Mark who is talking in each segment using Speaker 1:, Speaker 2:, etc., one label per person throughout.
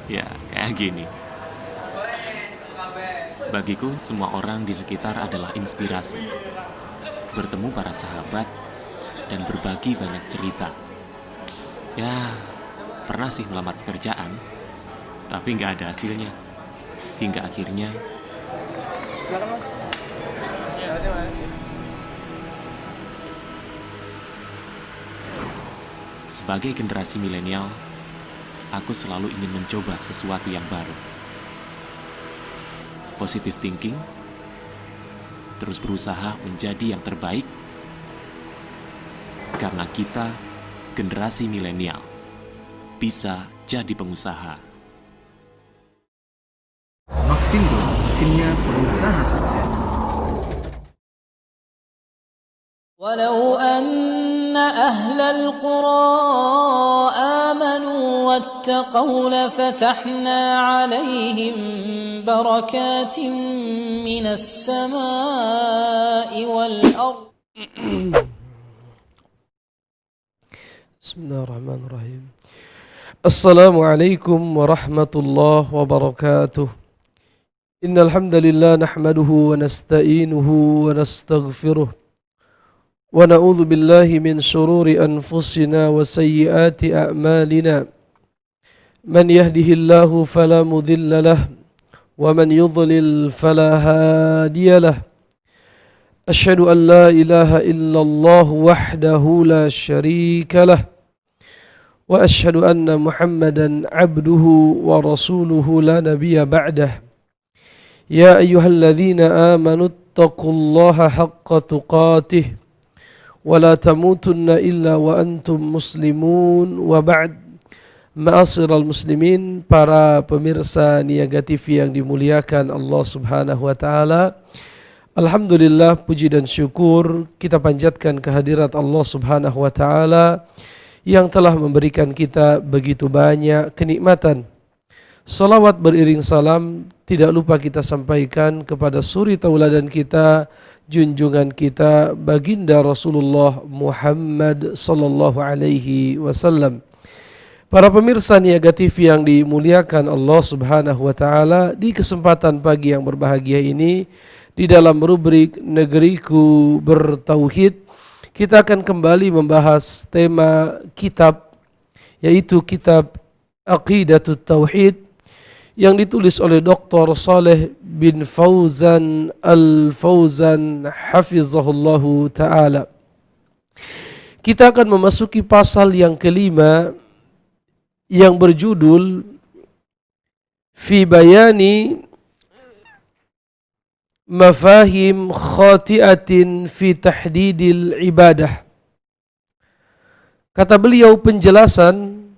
Speaker 1: Ya, kayak gini. Bagiku, semua orang di sekitar adalah inspirasi. Bertemu para sahabat dan berbagi banyak cerita. Ya, pernah sih melamar pekerjaan, tapi nggak ada hasilnya. Hingga akhirnya,
Speaker 2: Silakan Mas. Ya, aja Mas.
Speaker 1: sebagai generasi milenial, aku selalu ingin mencoba sesuatu yang baru. Positive thinking, terus berusaha menjadi yang terbaik, karena kita, generasi milenial, bisa jadi pengusaha.
Speaker 3: Maxindo, mesinnya pengusaha sukses.
Speaker 4: ولو أن أهل القرى آمنوا واتقوا لفتحنا عليهم بركات من السماء والأرض.
Speaker 2: بسم الله الرحمن الرحيم. السلام عليكم ورحمة الله وبركاته. إن الحمد لله نحمده ونستعينه ونستغفره ونعوذ بالله من شرور أنفسنا وسيئات أعمالنا. من يهده الله فلا مضل له ومن يضلل فلا هادي له. أشهد أن لا إله إلا الله وحده لا شريك له وأشهد أن محمدا عبده ورسوله لا نبي بعده. يا أيها الذين آمنوا اتقوا الله حق تقاته ولا تموتن إلا وأنتم مسلمون وبعد. Ma'asyiral muslimin, para pemirsa Niaga TV yang dimuliakan Allah Subhanahu wa taala. Alhamdulillah, puji dan syukur kita panjatkan kehadirat Allah Subhanahu wa taala yang telah memberikan kita begitu banyak kenikmatan. Salawat beriring salam tidak lupa kita sampaikan kepada suri tauladan kita, junjungan kita, baginda Rasulullah Muhammad sallallahu alaihi wasallam. Para pemirsa Niaga TV yang dimuliakan Allah Subhanahu wa taala, di kesempatan pagi yang berbahagia ini, di dalam rubrik Negeriku Bertauhid, kita akan kembali membahas tema kitab, yaitu kitab Aqidatut Tauhid yang ditulis oleh Dr. Saleh bin Fauzan Al-Fauzan hafizahullahu ta'ala. Kita akan memasuki pasal yang kelima yang berjudul Fi Bayani Mafahim Khati'atin Fi Tahdidil Ibadah. Kata beliau, penjelasan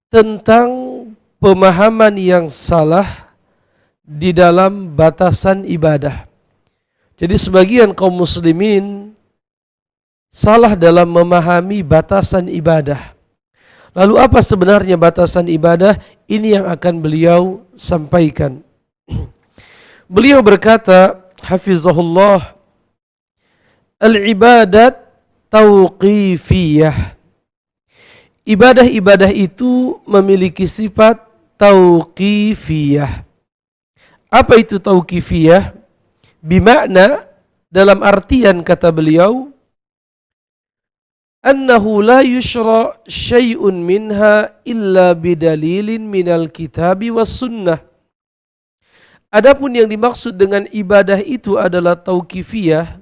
Speaker 2: tentang pemahaman yang salah di dalam batasan ibadah. Jadi sebagian kaum muslimin salah dalam memahami batasan ibadah. Lalu apa sebenarnya batasan ibadah? Ini yang akan beliau sampaikan. Beliau berkata, hafizahullah, al-ibadat tauqifiyah. Ibadah-ibadah itu memiliki sifat tauqifiyah. Apa itu tauqifiyah? Bimakna, dalam artian kata beliau, annahu la yushra syai'un minha illa bidalilin minal kitabi was sunnah. Adapun yang dimaksud dengan ibadah itu adalah tauqifiyah,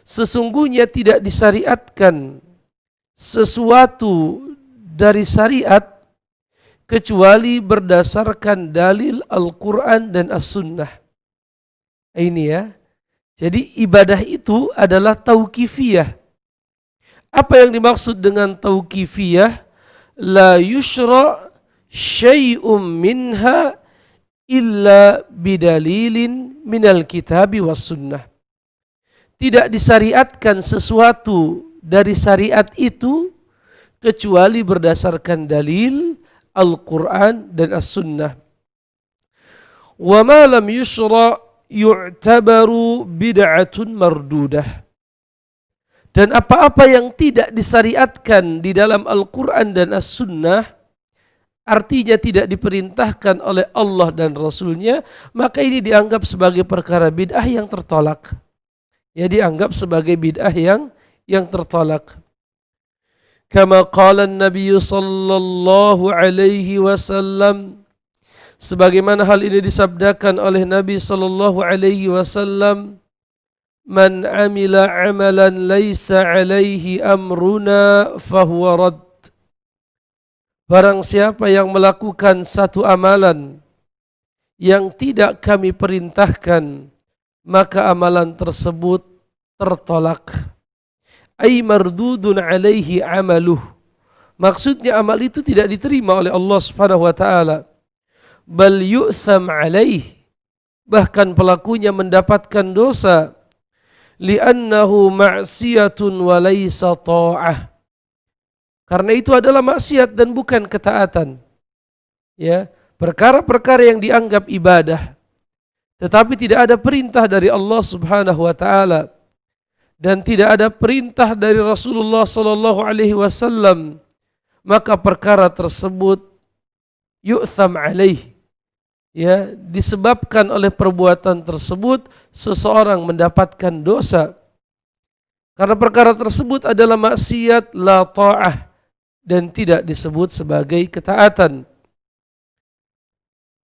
Speaker 2: sesungguhnya tidak disyariatkan sesuatu dari syariat kecuali berdasarkan dalil Al-Quran dan As-Sunnah. Ini ya. Jadi ibadah itu adalah tauqifiyah. Apa yang dimaksud dengan tauqifiyah? La yushra syai'um minha illa bidalilin minal kitabi was sunnah. Tidak disyariatkan sesuatu dari syariat itu kecuali berdasarkan dalil Al-Quran dan As-Sunnah. Wa ma lam yushra yu'tabaru bid'atun mardudah. Dan apa-apa yang tidak disyariatkan di dalam Al-Quran dan As-Sunnah artinya tidak diperintahkan oleh Allah dan Rasulnya, maka ini dianggap sebagai perkara bid'ah yang tertolak. Ya, dianggap sebagai bid'ah yang tertolak. Kama qala Nabi sallallahu alaihi wasallam, sebagaimana hal ini disabdakan oleh Nabi sallallahu alaihi wasallam, man amila amalan laisa alaihi amruna fahuwa rad. Barang siapa yang melakukan satu amalan yang tidak kami perintahkan, maka amalan tersebut tertolak. Ay mardudun alaihi amaluh. Maksudnya amal itu tidak diterima oleh Allah Subhanahu wa taala. Bal yu'tham alaih. Bahkan pelakunya mendapatkan dosa. Li'annahu ma'siyatun wa laysa ta'ah. Karena itu adalah maksiat dan bukan ketaatan. Ya, perkara-perkara yang dianggap ibadah tetapi tidak ada perintah dari Allah Subhanahu wa taala dan tidak ada perintah dari Rasulullah sallallahu alaihi wasallam, maka perkara tersebut yu'tham alaih. Ya, disebabkan oleh perbuatan tersebut seseorang mendapatkan dosa. Karena perkara tersebut adalah maksiat la ta'ah dan tidak disebut sebagai ketaatan.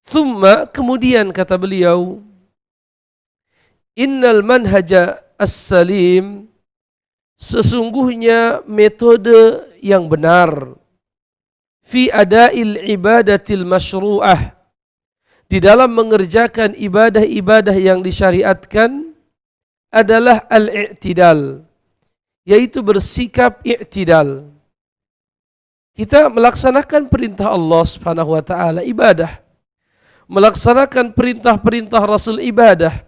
Speaker 2: Thumma, kemudian kata beliau, innal manhaja as-salim, sesungguhnya metode yang benar, fi ada'il ibadatil masyru'ah, di dalam mengerjakan ibadah-ibadah yang disyariatkan, adalah al-i'tidal, yaitu bersikap i'tidal. Kita melaksanakan perintah Allah Subhanahu wa taala ibadah, melaksanakan perintah-perintah Rasul ibadah,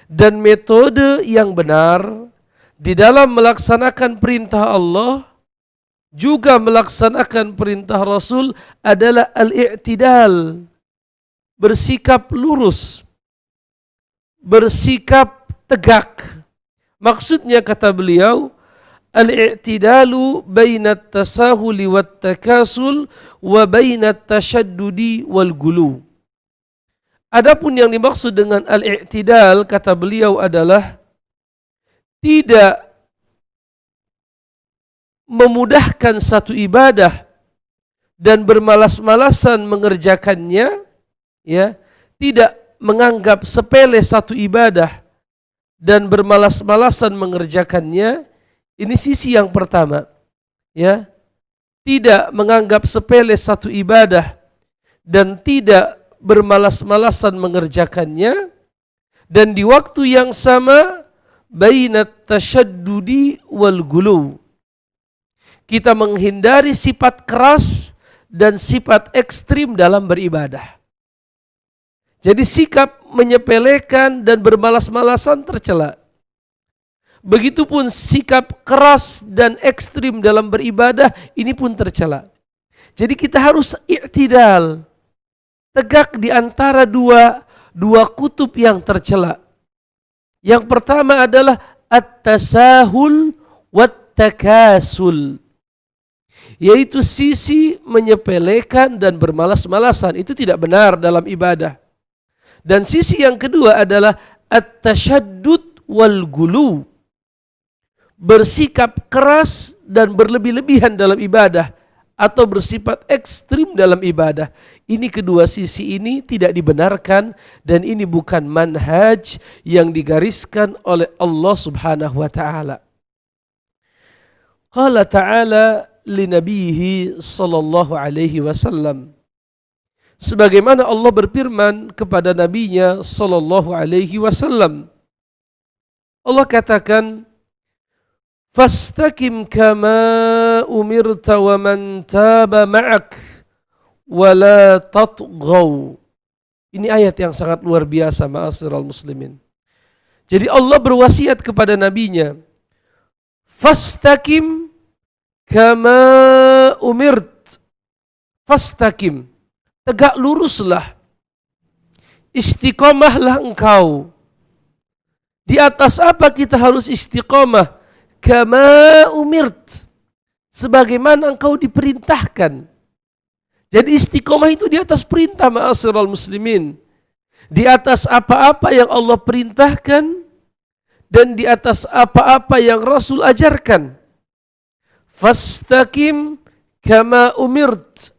Speaker 2: dan metode yang benar di dalam melaksanakan perintah Allah juga melaksanakan perintah Rasul adalah al-i'tidal, bersikap lurus, bersikap tegak. Maksudnya kata beliau, al-i'tidalu bainat tasahuli wat takasul wa bainat tashaddudi wal gulu. Adapun yang dimaksud dengan al-i'tidal kata beliau adalah tidak memudahkan satu ibadah dan bermalas-malasan mengerjakannya, ya, tidak menganggap sepele satu ibadah dan bermalas-malasan mengerjakannya. Ini sisi yang pertama, ya, tidak menganggap sepele satu ibadah dan tidak bermalas-malasan mengerjakannya, dan di waktu yang sama bainat tashaddudi wal gulu, kita menghindari sifat keras dan sifat ekstrim dalam beribadah. Jadi sikap menyepelekan dan bermalas-malasan tercela. Begitupun sikap keras dan ekstrim dalam beribadah ini pun tercela. Jadi kita harus i'tidal, tegak di antara dua kutub yang tercela. Yang pertama adalah at-tasahul wat-takasul, yaitu sisi menyepelekan dan bermalas-malasan. Itu tidak benar dalam ibadah. Dan sisi yang kedua adalah at-tashaddud wal gulu, bersikap keras dan berlebih-lebihan dalam ibadah atau bersifat ekstrim dalam ibadah. Ini kedua sisi ini tidak dibenarkan dan ini bukan manhaj yang digariskan oleh Allah Subhanahu wa taala. Qala ta'ala li nabiyhi sallallahu alaihi wasallam, sebagaimana Allah berfirman kepada nabinya sallallahu alaihi wasallam. Allah katakan, fastaqim kama umirta wa man taba ma'ak wa la tatghaw. Ini ayat yang sangat luar biasa, ma'asyiral muslimin. Jadi Allah berwasiat kepada nabinya, fastaqim kama umirt. Fastaqim, tegak luruslah, istiqomahlah engkau. Di atas apa kita harus istiqomah? Kama umirt, sebagaimana engkau diperintahkan. Jadi istiqomah itu di atas perintah, ma'asyiral muslimin. Di atas apa-apa yang Allah perintahkan dan di atas apa-apa yang Rasul ajarkan. Fastaqim kama umirt.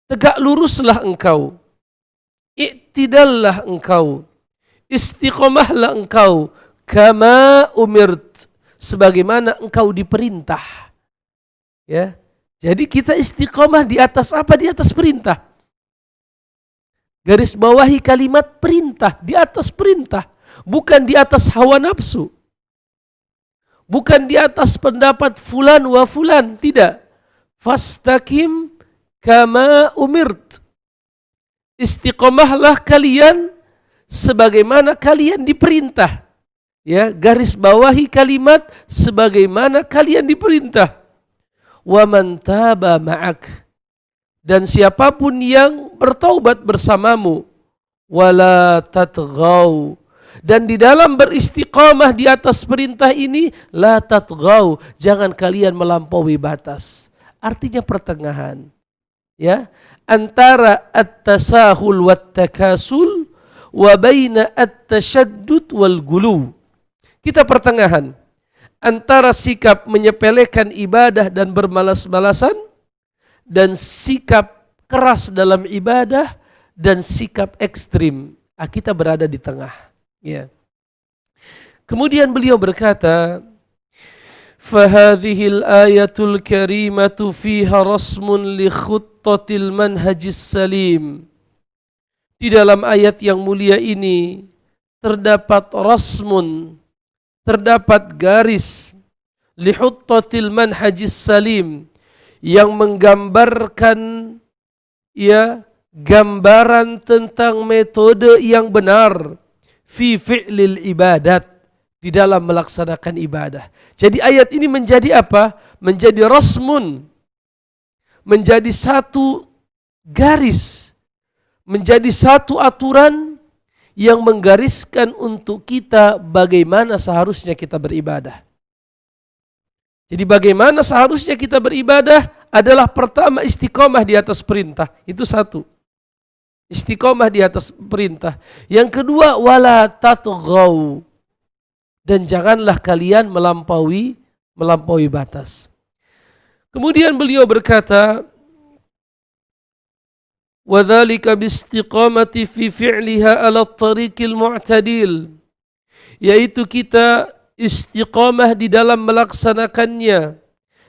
Speaker 2: Tegak luruslah engkau. I'tidallah engkau. Istiqomahlah engkau. Kama umirt. Sebagaimana engkau diperintah. Ya. Jadi kita istiqomah di atas apa? Di atas perintah. Garis bawahi kalimat perintah, di atas perintah. Bukan di atas hawa nafsu. Bukan di atas pendapat fulan wa fulan, tidak. Fastaqim kama umirt. Istiqomahlah kalian sebagaimana kalian diperintah. Ya, garis bawahi kalimat sebagaimana kalian diperintah. Wa man taba ma'ak, dan siapapun yang bertaubat bersamamu, wala tatghaw, dan di dalam beristiqamah di atas perintah ini, la tatghaw, jangan kalian melampaui batas. Artinya pertengahan, ya, antara at-tasahul wat takasul wa baina at-tashaddud wal gulu. Kita pertengahan antara sikap menyepelekan ibadah dan bermalas-malasan dan sikap keras dalam ibadah dan sikap ekstrim. Kita berada di tengah. Ya. Kemudian beliau berkata, "Fahadhil ayatul karimatu fiha rasmun li khuttatil manhajis salim." Di dalam ayat yang mulia ini terdapat rasmun, terdapat garis lihuttatil manhajis salim yang menggambarkan ya gambaran tentang metode yang benar fi fi'lil ibadat, di dalam melaksanakan ibadah. Jadi ayat ini menjadi apa? Menjadi rasmun, menjadi satu garis, menjadi satu aturan yang menggariskan untuk kita bagaimana seharusnya kita beribadah. Jadi bagaimana seharusnya kita beribadah adalah pertama istiqomah di atas perintah. Itu satu. Istiqomah di atas perintah. Yang kedua, wala tatghaw. Dan janganlah kalian melampaui batas. Kemudian beliau berkata, وَذَلِكَ بِاسْتِقَامَةِ فِي فِعْلِهَا عَلَى الطَّرِيقِ الْمُعْتَدِلِ, yaitu kita istiqamah di dalam melaksanakannya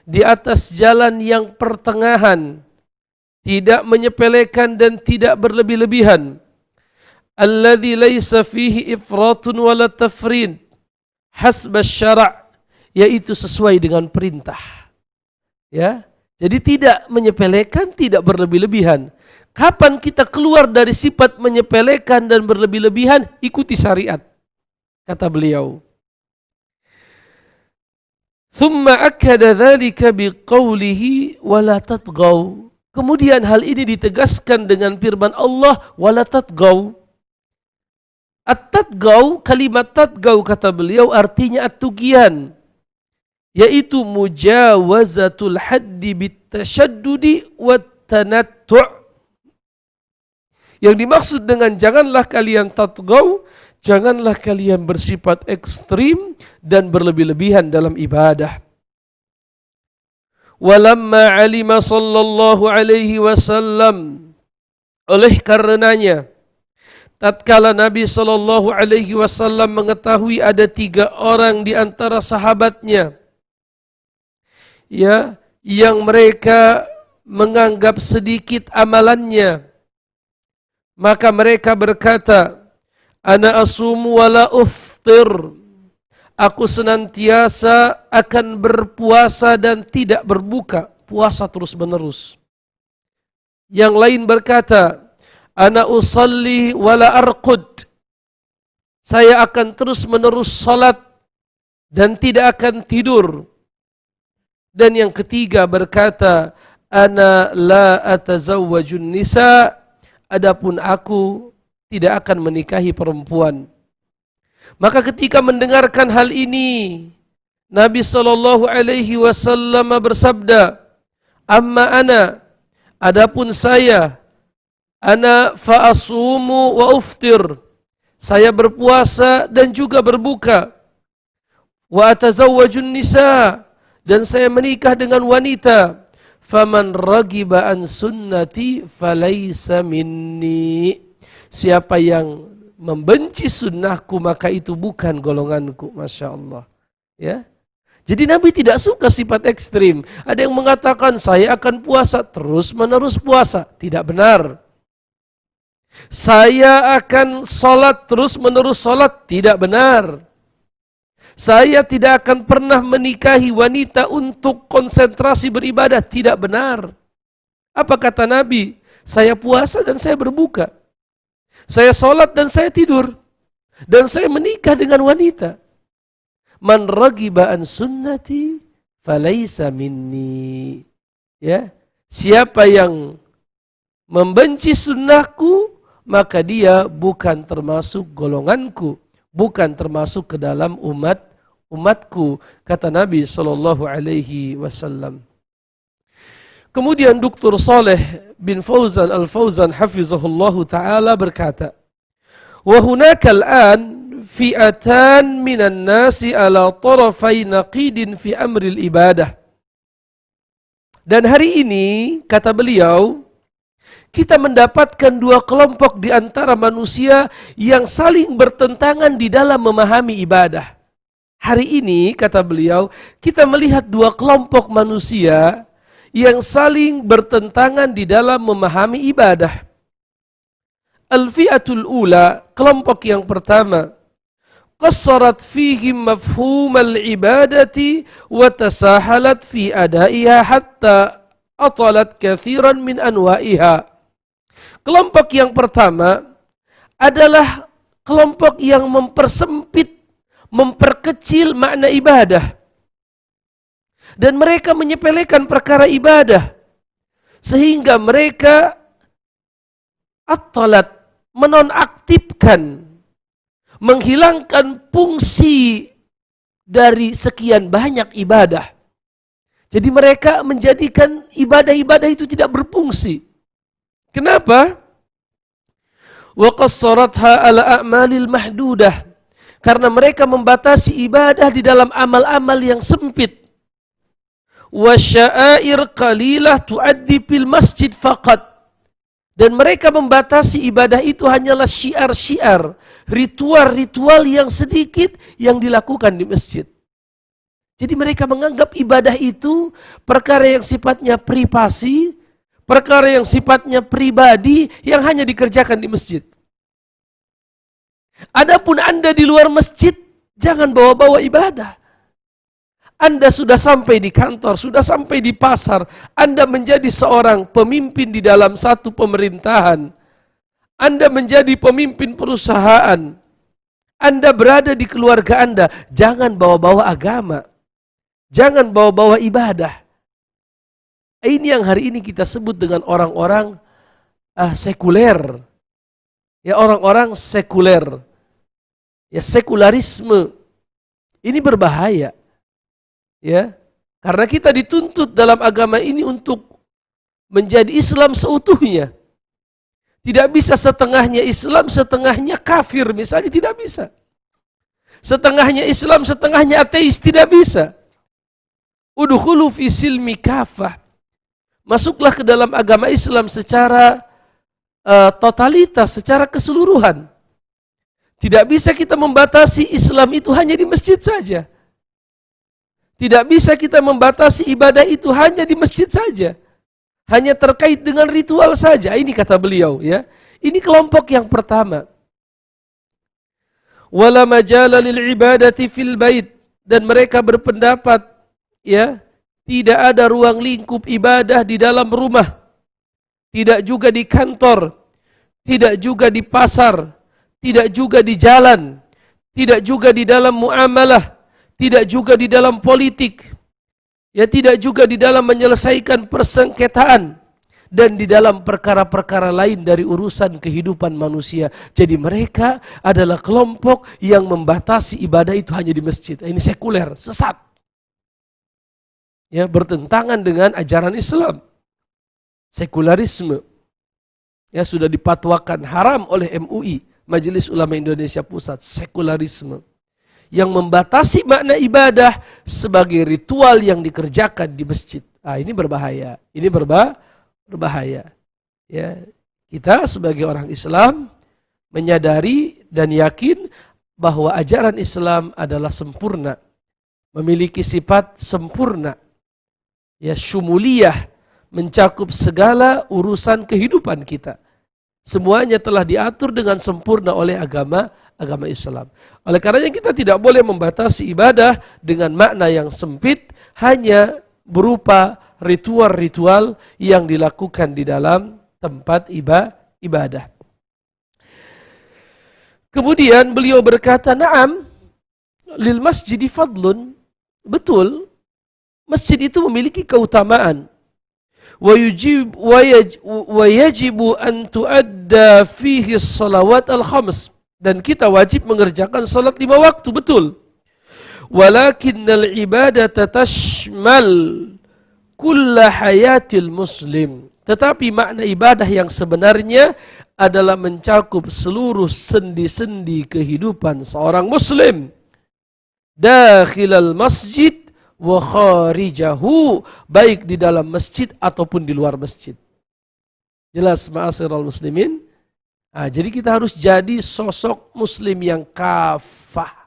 Speaker 2: di atas jalan yang pertengahan, tidak menyepelekan dan tidak berlebih-lebihan. Alladzi laisa fihi ifratun wala tafrid hasba syara', yaitu sesuai dengan perintah. Ya, jadi tidak menyepelekan, tidak berlebih-lebihan. Kapan kita keluar dari sifat menyepelekan dan berlebih-lebihan? Ikuti syariat, kata beliau. Thumma akkada dzalika biqaulihi wala tatghaw. Kemudian hal ini ditegaskan dengan firman Allah, wala tatghaw. At-tatghaw, kalimat tatghaw kata beliau artinya at-tughyan, yaitu mujawazatul haddi bitasyaddudi wat tanattu'. Yang dimaksud dengan janganlah kalian tatghaw, janganlah kalian bersifat ekstrim dan berlebih-lebihan dalam ibadah. Walamma alima sallallahu alaihi wasallam, oleh karenanya tatkala Nabi sallallahu alaihi wasallam mengetahui ada 3 orang di antara sahabatnya ya yang mereka menganggap sedikit amalannya, maka mereka berkata, ana asumu wala uftir, aku senantiasa akan berpuasa dan tidak berbuka, puasa terus menerus. Yang lain berkata, ana usalli wala arqud, saya akan terus menerus salat dan tidak akan tidur. Dan yang ketiga berkata, ana la atazawwajun nisa, adapun aku tidak akan menikahi perempuan. Maka ketika mendengarkan hal ini, Nabi sallallahu alaihi wasallam bersabda, amma ana, Adapun saya, ana fa'asumu wa uftir. Saya berpuasa dan juga berbuka. Wa atazawwajun nisa, dan saya menikah dengan wanita. Faman ragiba an sunnati falaysa minni. Siapa yang membenci sunnahku maka itu bukan golonganku. Masya Allah. Ya. Jadi Nabi tidak suka sifat ekstrim. Ada yang mengatakan saya akan puasa terus menerus puasa. Tidak benar. Saya akan sholat terus menerus sholat. Tidak benar. Saya tidak akan pernah menikahi wanita untuk konsentrasi beribadah. Tidak benar. Apa kata Nabi? Saya puasa dan saya berbuka. Saya sholat dan saya tidur. Dan saya menikah dengan wanita. Man ragiba an sunnati falaysa minni. Ya, siapa yang membenci sunnahku, maka dia bukan termasuk golonganku, bukan termasuk ke dalam umatku, kata Nabi sallallahu alaihi wasallam. Kemudian Dr. Saleh bin Fauzan Al-Fauzan hafizahullahu taala berkata, "Wa hunaka al-an fi'atan minan nasi ala tarafai naqidin fi amril ibadah." Dan hari ini, kata beliau, kita mendapatkan dua kelompok di antara manusia yang saling bertentangan di dalam memahami ibadah. Hari ini, kata beliau, kita melihat dua kelompok manusia yang saling bertentangan di dalam memahami ibadah. Al-fi'atul ula, kelompok yang pertama, qassarat fihim mafhumal ibadati wa tasahalat fi adaiha hatta atalat kathiran min anwa'iha. Kelompok yang pertama adalah kelompok yang mempersempit, memperkecil makna ibadah. Dan mereka menyepelekan perkara ibadah. Sehingga mereka atalat, menonaktifkan, menghilangkan fungsi dari sekian banyak ibadah. Jadi mereka menjadikan ibadah-ibadah itu tidak berfungsi. Kenapa? Wa qassaratha ala a'malil mahdudah. Karena mereka membatasi ibadah di dalam amal-amal yang sempit. Wa sya'air qalilah tuaddi fil masjid faqat. Dan mereka membatasi ibadah itu hanyalah syiar-syiar, ritual-ritual yang sedikit yang dilakukan di masjid. Jadi mereka menganggap ibadah itu perkara yang sifatnya privasi, perkara yang sifatnya pribadi yang hanya dikerjakan di masjid. Adapun Anda di luar masjid, jangan bawa-bawa ibadah. Anda sudah sampai di kantor, sudah sampai di pasar, Anda menjadi seorang pemimpin di dalam satu pemerintahan, Anda menjadi pemimpin perusahaan, Anda berada di keluarga Anda, jangan bawa-bawa agama, jangan bawa-bawa ibadah. Ini yang hari ini kita sebut dengan orang-orang sekuler. Ya, orang-orang sekuler. Ya, sekularisme. Ini berbahaya. Ya, karena kita dituntut dalam agama ini untuk menjadi Islam seutuhnya. Tidak bisa setengahnya Islam, setengahnya kafir misalnya, tidak bisa. Setengahnya Islam, setengahnya ateis, tidak bisa. Udkhulu fi silmi kafah. Masuklah ke dalam agama Islam secara totalitas, secara keseluruhan. Tidak bisa kita membatasi Islam itu hanya di masjid saja. Tidak bisa kita membatasi ibadah itu hanya di masjid saja. Hanya terkait dengan ritual saja. Ini kata beliau, ya. Ini kelompok yang pertama. Wala majala lil ibadati fil bait, dan mereka berpendapat, ya, tidak ada ruang lingkup ibadah di dalam rumah. Tidak juga di kantor, tidak juga di pasar, tidak juga di jalan, tidak juga di dalam muamalah, tidak juga di dalam politik, ya, tidak juga di dalam menyelesaikan persengketaan, dan di dalam perkara-perkara lain dari urusan kehidupan manusia. Jadi mereka adalah kelompok yang membatasi ibadah itu hanya di masjid. Ini sekuler, sesat. Ya, bertentangan dengan ajaran Islam. Sekularisme. Ya, sudah dipatwakan haram oleh MUI, Majelis Ulama Indonesia Pusat, sekularisme. Yang membatasi makna ibadah sebagai ritual yang dikerjakan di masjid. Ini berbahaya. Ini berbahaya. Ya, kita sebagai orang Islam menyadari dan yakin bahwa ajaran Islam adalah sempurna, memiliki sifat sempurna, ya, syumuliyah, mencakup segala urusan kehidupan kita. Semuanya telah diatur dengan sempurna oleh agama Islam. Oleh karenanya kita tidak boleh membatasi ibadah dengan makna yang sempit hanya berupa ritual-ritual yang dilakukan di dalam tempat ibadah. Kemudian beliau berkata, "Na'am, lil masjidi fadlun." Betul, masjid itu memiliki keutamaan. Wa yajibu an tuadda fihi shalawat al-khams, dan kita wajib mengerjakan salat 5 waktu, betul. Walakinnal ibadata tashmal kulla hayatil muslim. Tetapi makna ibadah yang sebenarnya adalah mencakup seluruh sendi-sendi kehidupan seorang muslim. Dakhilal masjid wa kharijahu, baik di dalam masjid ataupun di luar masjid. Jelas, ma'asyiral muslimin? Jadi kita harus jadi sosok muslim yang kafah.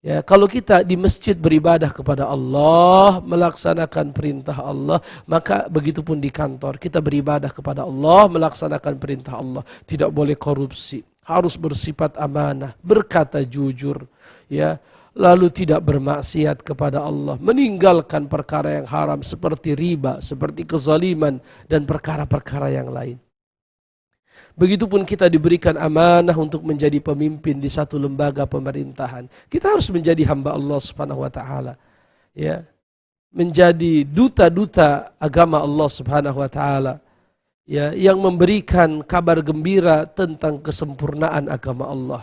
Speaker 2: Ya, kalau kita di masjid beribadah kepada Allah, melaksanakan perintah Allah, maka begitupun di kantor kita beribadah kepada Allah, melaksanakan perintah Allah. Tidak boleh korupsi, harus bersifat amanah, berkata jujur, ya, lalu tidak bermaksiat kepada Allah, meninggalkan perkara yang haram seperti riba, seperti kezaliman dan perkara-perkara yang lain. Begitupun kita diberikan amanah untuk menjadi pemimpin di satu lembaga pemerintahan. Kita harus menjadi hamba Allah Subhanahu wa taala. Ya. Menjadi duta-duta agama Allah Subhanahu wa taala. Ya, yang memberikan kabar gembira tentang kesempurnaan agama Allah.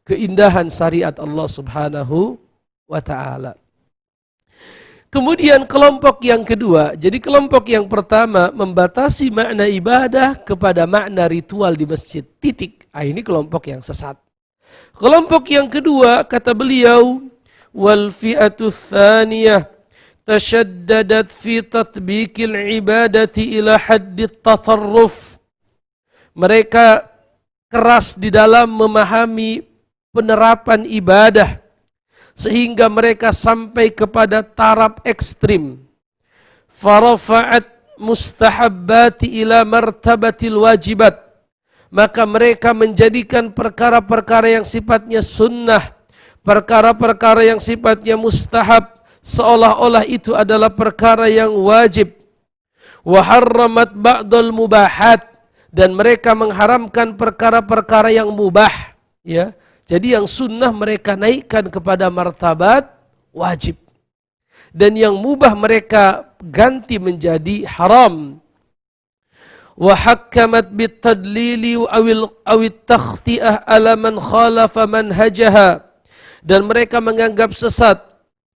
Speaker 2: Keindahan syariat Allah Subhanahu wa taala. Kemudian kelompok yang kedua, jadi kelompok yang pertama membatasi makna ibadah kepada makna ritual di masjid. Titik. Ini kelompok yang sesat. Kelompok yang kedua, kata beliau, wal fi'atu tsaniyah tashaddadat fi tatbiqil ibadati ila haddit tatarruf. Mereka keras di dalam memahami penerapan ibadah, sehingga mereka sampai kepada taraf ekstrim. Farafa'at mustahabbati ila martabatil wajibat. Maka mereka menjadikan perkara-perkara yang sifatnya sunnah, perkara-perkara yang sifatnya mustahab, seolah-olah itu adalah perkara yang wajib. Wa harramat ba'dal mubahat, dan mereka mengharamkan perkara-perkara yang mubah, ya. Jadi yang sunnah mereka naikkan kepada martabat wajib. Dan yang mubah mereka ganti menjadi haram. Wa hakkamat bitadlili awit takhti'ah ala man khalafa manhajaha. Dan mereka menganggap sesat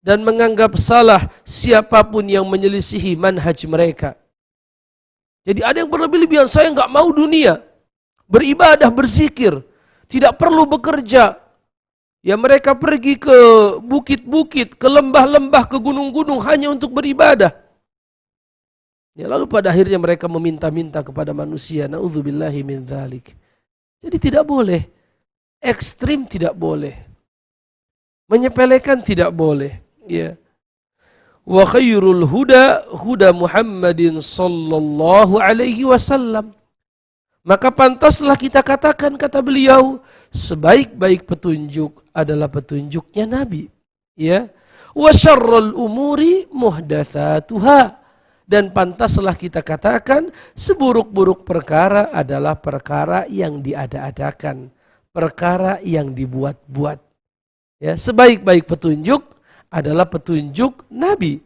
Speaker 2: dan menganggap salah siapapun yang menyelisihi manhaj mereka. Jadi ada yang berlebih-lebihan, saya enggak mau dunia, beribadah, berzikir, tidak perlu bekerja. Ya, mereka pergi ke bukit-bukit, ke lembah-lembah, ke gunung-gunung hanya untuk beribadah. Ya, lalu pada akhirnya mereka meminta-minta kepada manusia. Na'udzubillahi min dzalik. Jadi tidak boleh. Ekstrim tidak boleh. Menyepelekan tidak boleh. Ya. Wa khairul huda huda Muhammadin sallallahu alaihi wasallam. Maka pantaslah kita katakan, kata beliau, sebaik-baik petunjuk adalah petunjuknya Nabi. Ya. Wa syarrul umuri muhdatsatuha. Dan pantaslah kita katakan, seburuk-buruk perkara adalah perkara yang diada-adakan, perkara yang dibuat-buat. Ya, sebaik-baik petunjuk adalah petunjuk Nabi.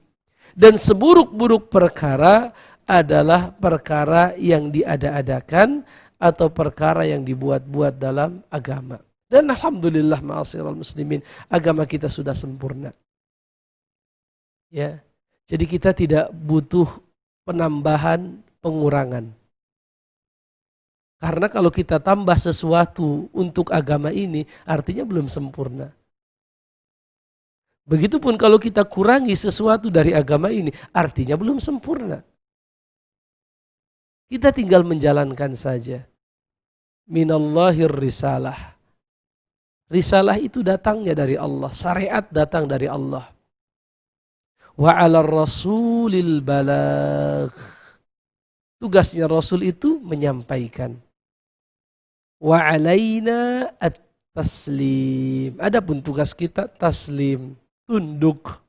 Speaker 2: Dan seburuk-buruk perkara adalah perkara yang diada-adakan atau perkara yang dibuat-buat dalam agama. Dan alhamdulillah ma'asyiral muslimin, agama kita sudah sempurna. Ya. Jadi kita tidak butuh penambahan pengurangan. Karena kalau kita tambah sesuatu untuk agama ini, artinya belum sempurna. Begitupun kalau kita kurangi sesuatu dari agama ini, artinya belum sempurna. Kita tinggal menjalankan saja. Minallahir risalah. Risalah itu datangnya dari Allah. Syariat datang dari Allah. Wa 'alar rasulil balagh. Tugasnya Rasul itu menyampaikan. Wa 'alaina at-taslim. Adapun tugas kita taslim, tunduk.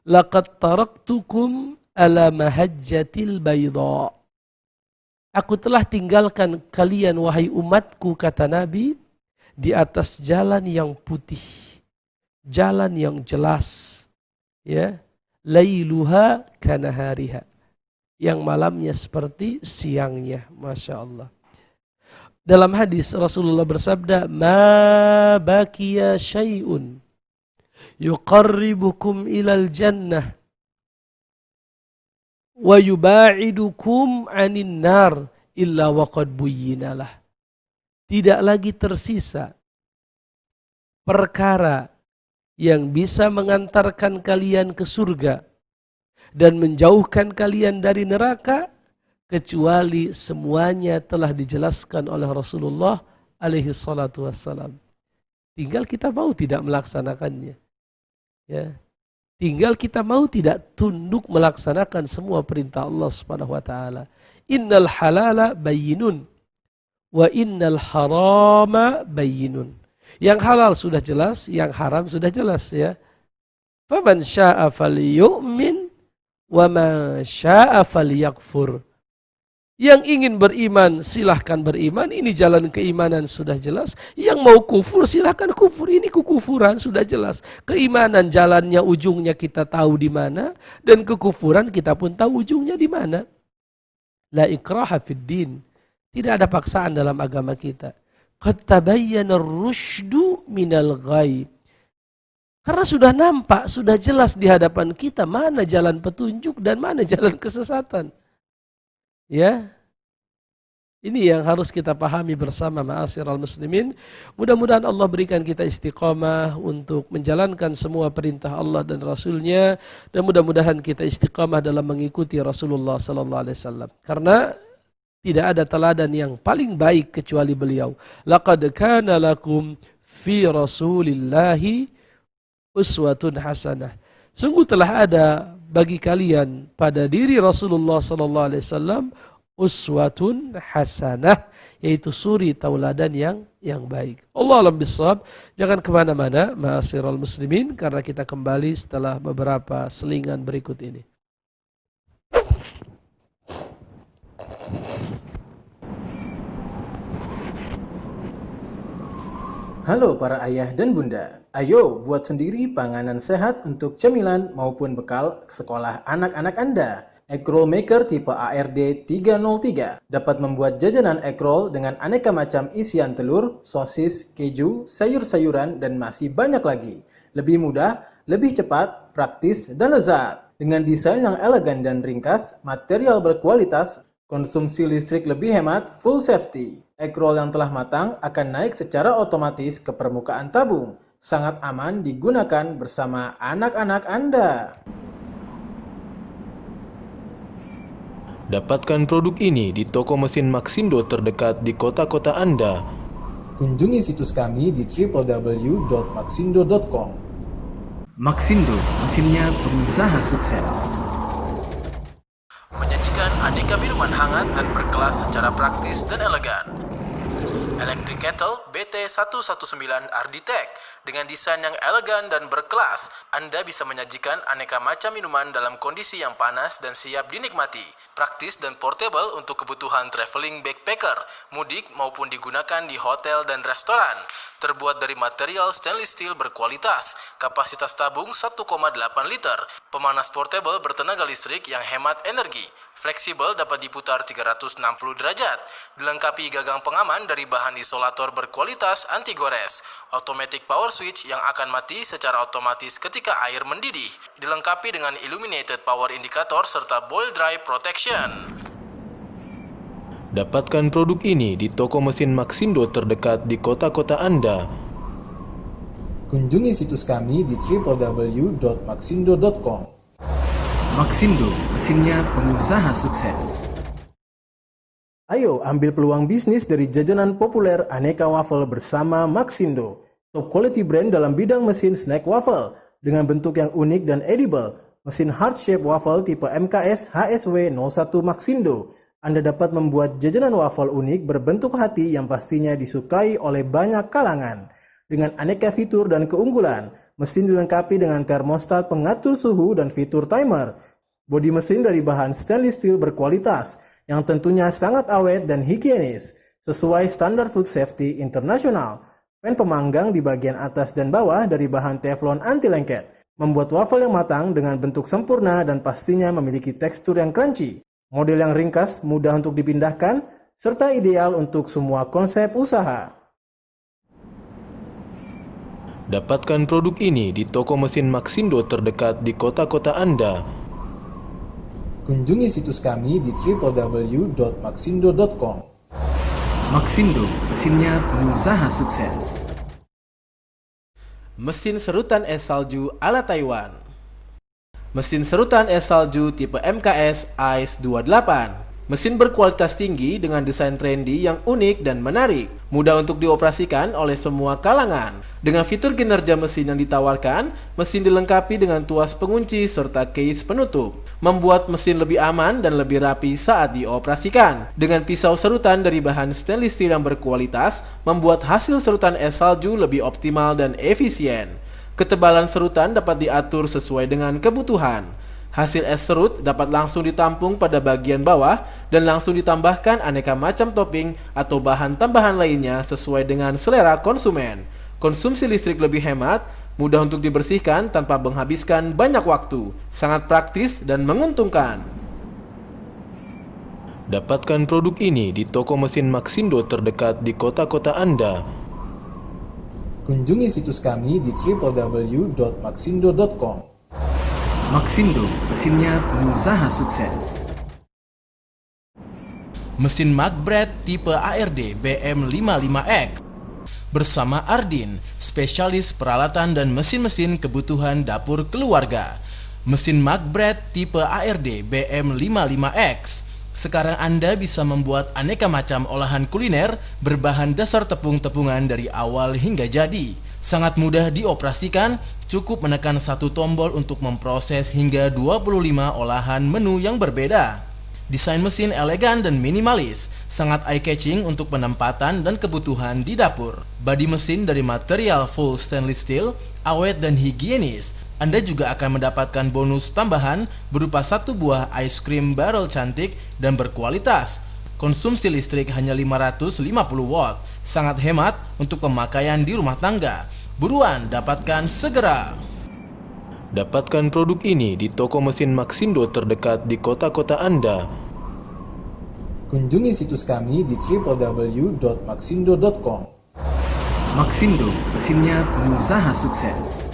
Speaker 2: Laqad taraktukum ala mahajjatil bayda. Aku telah tinggalkan kalian wahai umatku, kata Nabi, di atas jalan yang putih, jalan yang jelas, ya, lailuha kanahariha, yang malamnya seperti siangnya. Masya Allah. Dalam hadis Rasulullah bersabda, ma bakiya syai'un yuqarribukum ilal jannah wa yuba'idukum anin nar illa waqad buyyinalah. Tidak lagi tersisa perkara yang bisa mengantarkan kalian ke surga dan menjauhkan kalian dari neraka, kecuali semuanya telah dijelaskan oleh Rasulullah alaihi salatu wassalam. Tinggal kita mau tidak melaksanakannya. Ya. Tinggal kita mau tidak tunduk melaksanakan semua perintah Allah Subhanahu wa taala. Innal halala bayyinun wa innal harama bayyinun. Yang halal sudah jelas, yang haram sudah jelas, ya. Faman syaa'a falyu'min wa man syaa'a falyakfur. Yang ingin beriman silahkan beriman, ini jalan keimanan sudah jelas. Yang mau kufur silahkan kufur, ini kekufuran sudah jelas. Keimanan jalannya, ujungnya kita tahu di mana, dan kekufuran kita pun tahu ujungnya di mana. La ikraha fid din. Tidak ada paksaan dalam agama kita. Qad tabayyana ar-rusydu minal ghayy. Karena sudah nampak, sudah jelas di hadapan kita mana jalan petunjuk dan mana jalan kesesatan. Ya, ini yang harus kita pahami bersama, ma'asyiral muslimin. Mudah-mudahan Allah berikan kita istiqamah untuk menjalankan semua perintah Allah dan Rasulnya, dan mudah-mudahan kita istiqamah dalam mengikuti Rasulullah sallallahu alaihi wasallam. Karena tidak ada teladan yang paling baik kecuali beliau. Laqad kana lakum fi Rasulillahi uswatun hasanah. Sungguh telah ada bagi kalian pada diri Rasulullah sallallahu alaihi wasallam uswatun hasanah, yaitu suri tauladan yang baik. Allah alam bisawab. Jangan kemana-mana, ma'asyiral muslimin, karena kita kembali setelah beberapa selingan berikut ini.
Speaker 3: Halo para ayah dan bunda, ayo buat sendiri panganan sehat untuk cemilan maupun bekal sekolah anak-anak Anda. Egg Roll Maker tipe ARD 303 dapat membuat jajanan egg roll dengan aneka macam isian telur, sosis, keju, sayur-sayuran, dan masih banyak lagi. Lebih mudah, lebih cepat, praktis, dan lezat. Dengan desain yang elegan dan ringkas, material berkualitas, konsumsi listrik lebih hemat, full safety. Egg roll yang telah matang akan naik secara otomatis ke permukaan tabung. Sangat aman digunakan bersama anak-anak Anda.
Speaker 5: Dapatkan produk ini di toko mesin Maxindo terdekat di kota-kota Anda.
Speaker 6: Kunjungi situs kami di www.maxindo.com.
Speaker 3: Maxindo, mesinnya pengusaha sukses.
Speaker 5: Menyajikan aneka minuman hangat dan berkelas secara praktis dan elegan. Electric Kettle BT119 Arditech dengan desain yang elegan dan berkelas, Anda bisa menyajikan aneka macam minuman dalam kondisi yang panas dan siap dinikmati. Praktis dan portable untuk kebutuhan traveling backpacker, mudik maupun digunakan di hotel dan restoran. Terbuat dari material stainless steel berkualitas, kapasitas tabung 1,8 liter, pemanas portable bertenaga listrik yang hemat energi, fleksibel dapat diputar 360 derajat, dilengkapi gagang pengaman dari bahan isolator berkualitas anti gores, automatic power switch yang akan mati secara otomatis ketika air mendidih, dilengkapi dengan illuminated power indicator serta boil dry protection. Dapatkan produk ini di toko mesin Maxindo terdekat di kota-kota Anda.
Speaker 6: Kunjungi situs kami di www.maxindo.com.
Speaker 3: Maxindo, mesinnya pengusaha sukses. Ayo ambil peluang bisnis dari jajanan populer aneka waffle bersama Maxindo. Top quality brand dalam bidang mesin snack waffle dengan bentuk yang unik dan edible. Mesin heart shape waffle tipe MKS HSW 01 Maxindo. Anda dapat membuat jajanan waffle unik berbentuk hati yang pastinya disukai oleh banyak kalangan. Dengan aneka fitur dan keunggulan, mesin dilengkapi dengan termostat pengatur suhu dan fitur timer. Bodi mesin dari bahan stainless steel berkualitas yang tentunya sangat awet dan higienis, sesuai standar food safety internasional. Pen pemanggang di bagian atas dan bawah dari bahan teflon anti lengket, membuat waffle yang matang dengan bentuk sempurna dan pastinya memiliki tekstur yang crunchy. Model yang ringkas, mudah untuk dipindahkan, serta ideal untuk semua konsep usaha.
Speaker 5: Dapatkan produk ini di toko mesin Maxindo terdekat di kota-kota Anda.
Speaker 6: Kunjungi situs kami di www.maxindo.com.
Speaker 3: Maxindo, mesinnya pengusaha sukses.
Speaker 5: Mesin serutan es salju ala Taiwan. Mesin serutan es salju tipe MKS Ice 28. Mesin berkualitas tinggi dengan desain trendy yang unik dan menarik. Mudah untuk dioperasikan oleh semua kalangan. Dengan fitur kinerja mesin yang ditawarkan, mesin dilengkapi dengan tuas pengunci serta case penutup. Membuat mesin lebih aman dan lebih rapi saat dioperasikan. Dengan pisau serutan dari bahan stainless steel yang berkualitas, membuat hasil serutan es salju lebih optimal dan efisien. Ketebalan serutan dapat diatur sesuai dengan kebutuhan. Hasil es serut dapat langsung ditampung pada bagian bawah dan langsung ditambahkan aneka macam topping atau bahan tambahan lainnya sesuai dengan selera konsumen. Konsumsi listrik lebih hemat, mudah untuk dibersihkan tanpa menghabiskan banyak waktu, sangat praktis dan menguntungkan. Dapatkan produk ini di toko mesin Maxindo terdekat di kota-kota Anda.
Speaker 6: Kunjungi situs kami di www.maxindo.com.
Speaker 3: Maxindo, mesinnya pengusaha sukses.
Speaker 5: Mesin Magbred tipe ARD BM55X bersama Ardin, spesialis peralatan dan mesin-mesin kebutuhan dapur keluarga. Mesin Magbred tipe ARD BM55X. Sekarang Anda bisa membuat aneka macam olahan kuliner berbahan dasar tepung-tepungan dari awal hingga jadi. Sangat mudah dioperasikan, cukup menekan satu tombol untuk memproses hingga 25 olahan menu yang berbeda. Desain mesin elegan dan minimalis, sangat eye-catching untuk penempatan dan kebutuhan di dapur. Bodi mesin dari material full stainless steel, awet dan higienis. Anda juga akan mendapatkan bonus tambahan berupa satu buah ice cream barrel cantik dan berkualitas. Konsumsi listrik hanya 550 watt, sangat hemat untuk pemakaian di rumah tangga. Buruan dapatkan segera. Dapatkan produk ini di toko mesin Maxindo terdekat di kota-kota Anda.
Speaker 6: Kunjungi situs kami di www.maxindo.com.
Speaker 3: Maxindo, mesinnya pengusaha sukses.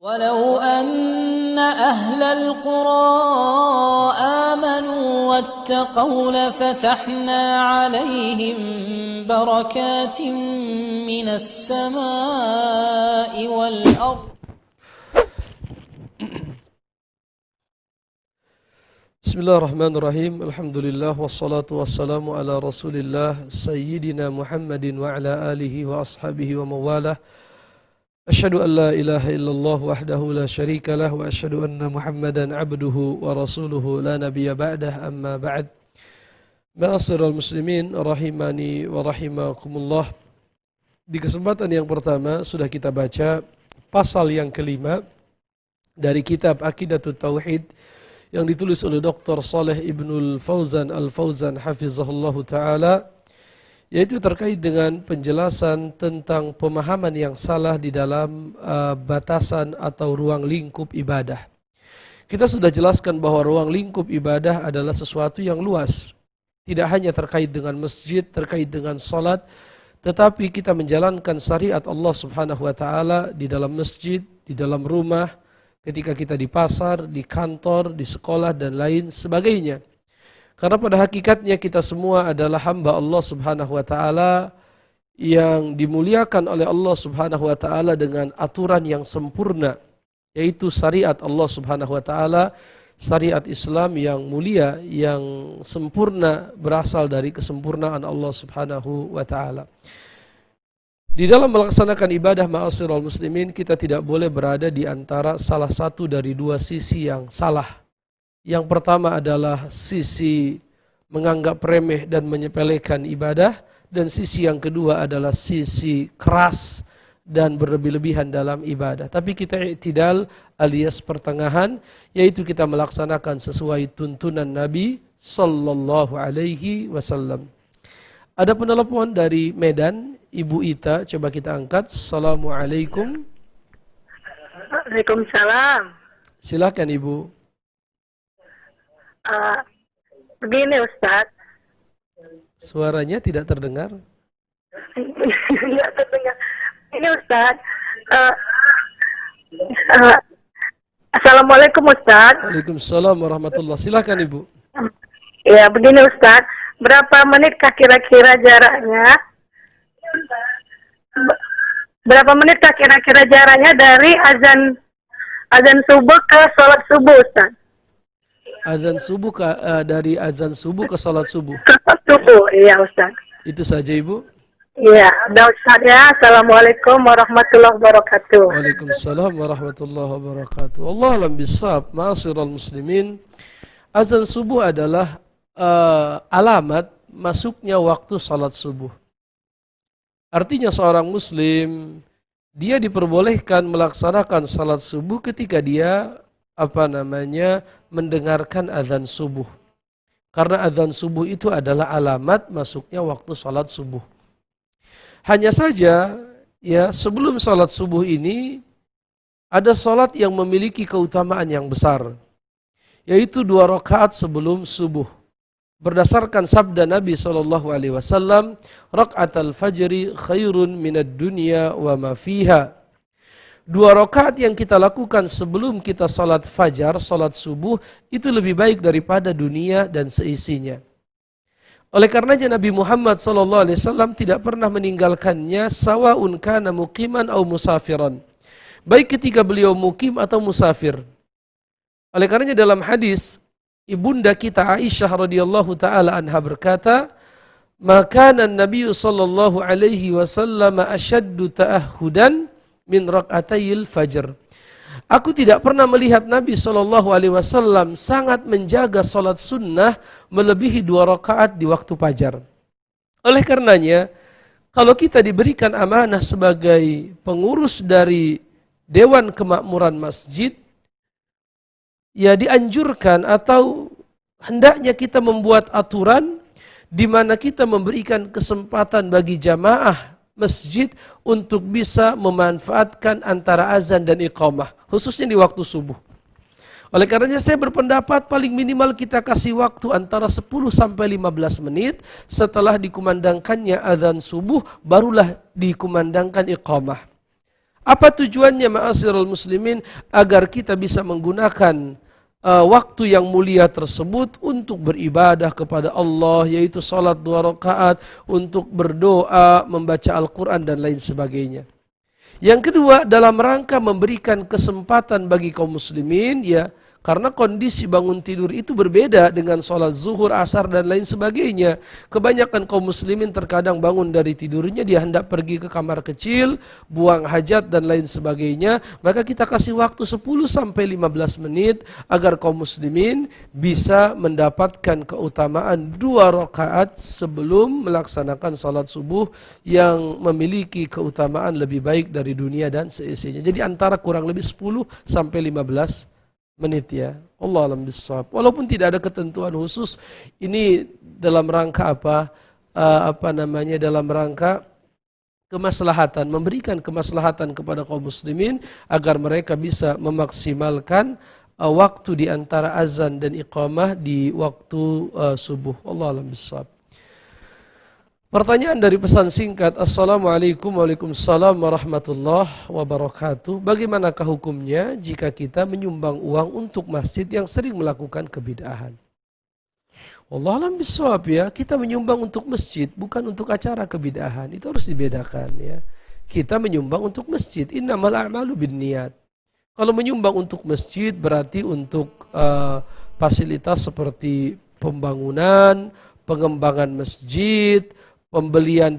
Speaker 4: ولو أن أهل القرى آمنوا واتقوا لفتحنا عليهم بركات من السماء والأرض.
Speaker 2: Bismillahirrahmanirrahim. Alhamdulillah wassalatu wassalamu ala Rasulillah Sayyidina Muhammadin wa ala alihi wa ashabihi wa mawalah. Asyhadu an la ilaha illallah wahdahu la syarika lah wa asyhadu anna Muhammadan abduhu wa rasuluhu la nabiyya ba'dah, amma ba'd. Ma'asyiral muslimin rahimani wa rahimakumullah. Di kesempatan yang pertama sudah kita baca pasal yang kelima dari kitab Aqidatut Tauhid yang ditulis oleh Dr. Saleh Ibnul Fauzan Al-Fauzan hafizahullahu ta'ala, yaitu terkait dengan penjelasan tentang pemahaman yang salah di dalam batasan atau ruang lingkup ibadah. Kita sudah jelaskan bahwa ruang lingkup ibadah adalah sesuatu yang luas. Tidak hanya terkait dengan masjid, terkait dengan salat, tetapi kita menjalankan syariat Allah Subhanahu wa taala di dalam masjid, di dalam rumah, ketika kita di pasar, di kantor, di sekolah dan lain sebagainya. Karena pada hakikatnya kita semua adalah hamba Allah Subhanahu wa taala yang dimuliakan oleh Allah Subhanahu wa taala dengan aturan yang sempurna, yaitu syariat Allah Subhanahu wa taala, syariat Islam yang mulia, yang sempurna, berasal dari kesempurnaan Allah Subhanahu wa taala. Di dalam melaksanakan ibadah ma'asyiral muslimin, kita tidak boleh berada di antara salah satu dari dua sisi yang salah. Yang pertama adalah sisi menganggap remeh dan menyepelekan ibadah, dan sisi yang kedua adalah sisi keras dan berlebih-lebihan dalam ibadah. Tapi kita i'tidal alias pertengahan, yaitu kita melaksanakan sesuai tuntunan Nabi sallallahu alaihi wasallam. Ada penelpon dari Medan, Ibu Ita, coba kita angkat. Assalamualaikum.
Speaker 7: Waalaikumsalam.
Speaker 2: Silakan Ibu.
Speaker 7: Begini Ustaz.
Speaker 2: Suaranya tidak terdengar.
Speaker 7: Tidak terdengar. Ini Ustaz. Assalamualaikum Ustaz.
Speaker 2: Waalaikumsalam warahmatullah. Silakan Ibu.
Speaker 7: Ya, begini Ustaz. Berapa menitkah kira-kira jaraknya? Berapa menitkah kira-kira jaraknya dari azan subuh ke sholat subuh Ustaz?
Speaker 2: Azan subuh dari azan subuh ke sholat subuh.
Speaker 7: Ke sholat subuh, iya Ustaz.
Speaker 2: Itu saja Ibu.
Speaker 7: Iya, udah Ustaz ya. Assalamualaikum warahmatullahi wabarakatuh.
Speaker 2: Waalaikumsalam warahmatullahi wabarakatuh. Allah alam bisawab. Ma'asyiral muslimin, azan subuh adalah alamat masuknya waktu salat subuh. Artinya seorang muslim, dia diperbolehkan melaksanakan salat subuh ketika dia mendengarkan azan subuh. Karena azan subuh itu adalah alamat masuknya waktu salat subuh. Hanya saja ya, sebelum salat subuh ini ada salat yang memiliki keutamaan yang besar, yaitu 2 rakaat sebelum subuh. Berdasarkan sabda Nabi SAW, rakaatul fajri khairun minad dunya wa ma fiha. 2 rakaat yang kita lakukan sebelum kita salat fajar, salat subuh, itu lebih baik daripada dunia dan seisinya. Oleh karenanya Nabi Muhammad SAW tidak pernah meninggalkannya, sawaun kana muqiman au musafiran. Baik ketika beliau mukim atau musafir. Oleh karenanya dalam hadis, ibunda kita Aisyah radhiyallahu taala anha berkata, "Maka Nabi sallallahu alaihi wasallam ashaddu ta'ahhudan min rak'atayil fajr." Aku tidak pernah melihat Nabi sallallahu alaihi wasallam sangat menjaga salat sunnah melebihi 2 rakaat di waktu fajar. Oleh karenanya, kalau kita diberikan amanah sebagai pengurus dari Dewan Kemakmuran Masjid, ya dianjurkan atau hendaknya kita membuat aturan di mana kita memberikan kesempatan bagi jamaah masjid untuk bisa memanfaatkan antara azan dan iqamah, khususnya di waktu subuh. Oleh karenanya saya berpendapat paling minimal kita kasih waktu antara 10 sampai 15 menit setelah dikumandangkannya azan subuh, barulah dikumandangkan iqamah. Apa tujuannya ma'asyiral muslimin? Agar kita bisa menggunakan waktu yang mulia tersebut untuk beribadah kepada Allah, yaitu salat 2 rakaat, untuk berdoa, membaca Al-Quran dan lain sebagainya. Yang kedua, dalam rangka memberikan kesempatan bagi kaum muslimin, ya, karena kondisi bangun tidur itu berbeda dengan sholat zuhur, asar dan lain sebagainya. Kebanyakan kaum muslimin terkadang bangun dari tidurnya, dia hendak pergi ke kamar kecil, buang hajat dan lain sebagainya. Maka kita kasih waktu 10 sampai 15 menit agar kaum muslimin bisa mendapatkan keutamaan 2 rakaat sebelum melaksanakan sholat subuh yang memiliki keutamaan lebih baik dari dunia dan seisinya. Jadi antara kurang lebih 10 sampai 15 menit ya. Allah alam bisawab. Walaupun tidak ada ketentuan khusus, ini dalam rangka dalam rangka kemaslahatan, memberikan kemaslahatan kepada kaum muslimin agar mereka bisa memaksimalkan waktu di antara azan dan iqamah di waktu subuh. Allah alam bisawab. Pertanyaan dari pesan singkat. Assalamualaikum waalaikumsalam warahmatullahi wabarakatuh. Bagaimanakah hukumnya jika kita menyumbang uang untuk masjid yang sering melakukan kebid'ahan? Wallahu a'lam bishawab ya. Kita menyumbang untuk masjid bukan untuk acara kebid'ahan. Itu harus dibedakan ya. Kita menyumbang untuk masjid. Innamal a'malu binniyat. Kalau menyumbang untuk masjid berarti untuk fasilitas seperti pembangunan, pengembangan masjid, pembelian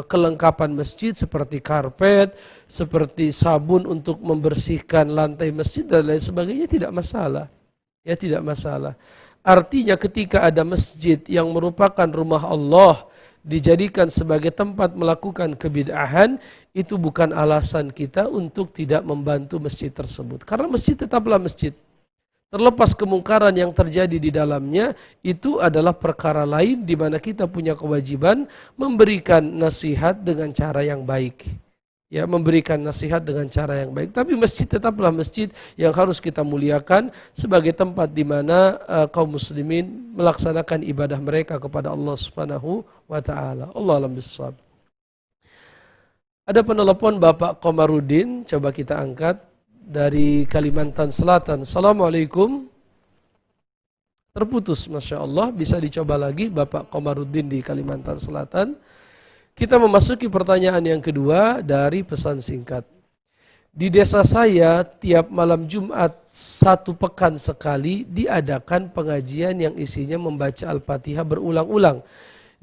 Speaker 2: kelengkapan masjid seperti karpet, seperti sabun untuk membersihkan lantai masjid dan lain sebagainya tidak masalah. Ya tidak masalah. Artinya ketika ada masjid yang merupakan rumah Allah dijadikan sebagai tempat melakukan kebid'ahan, itu bukan alasan kita untuk tidak membantu masjid tersebut. Karena masjid tetaplah masjid. Terlepas kemungkaran yang terjadi di dalamnya, itu adalah perkara lain di mana kita punya kewajiban memberikan nasihat dengan cara yang baik. Ya, memberikan nasihat dengan cara yang baik. Tapi masjid tetaplah masjid yang harus kita muliakan sebagai tempat di mana kaum muslimin melaksanakan ibadah mereka kepada Allah Subhanahu wa taala. Allah a'lam bishawab. Ada penelpon Bapak Komarudin, coba kita angkat dari Kalimantan Selatan. Assalamualaikum. Terputus, Masya Allah. Bisa dicoba lagi Bapak Komarudin di Kalimantan Selatan. Kita memasuki pertanyaan yang kedua dari pesan singkat. Di desa saya tiap malam Jumat 1 pekan sekali diadakan pengajian yang isinya membaca Al-Fatihah berulang-ulang.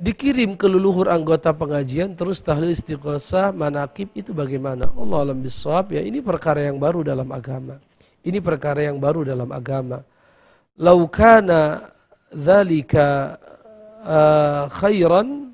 Speaker 2: Dikirim ke leluhur anggota pengajian, terus tahlil istighosah, manakib, itu bagaimana? Allah a'lam bishawab. Ya, ini perkara yang baru dalam agama. Ini perkara yang baru dalam agama. Lau kana dzalika khairan,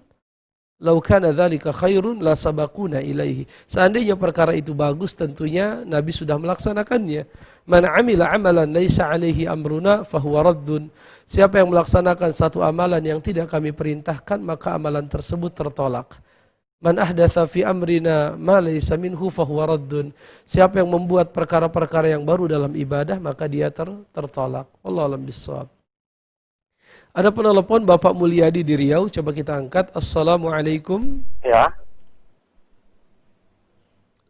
Speaker 2: lau kana dzalika khairun la sabaquna ilaihi. Seandainya perkara itu bagus, tentunya Nabi sudah melaksanakannya. Man amila amalan laisa alaihi amruna fahuwa raddun. Siapa yang melaksanakan satu amalan yang tidak kami perintahkan, maka amalan tersebut tertolak. Man ahdatsa fi amrina ma laisa minhu fahuwa raddun. Siapa yang membuat perkara-perkara yang baru dalam ibadah, maka dia tertolak. Wallahu a'lam bishawab. Ada penelpon Bapak Mulyadi di Riau, coba kita angkat. Assalamualaikum.
Speaker 8: Ya.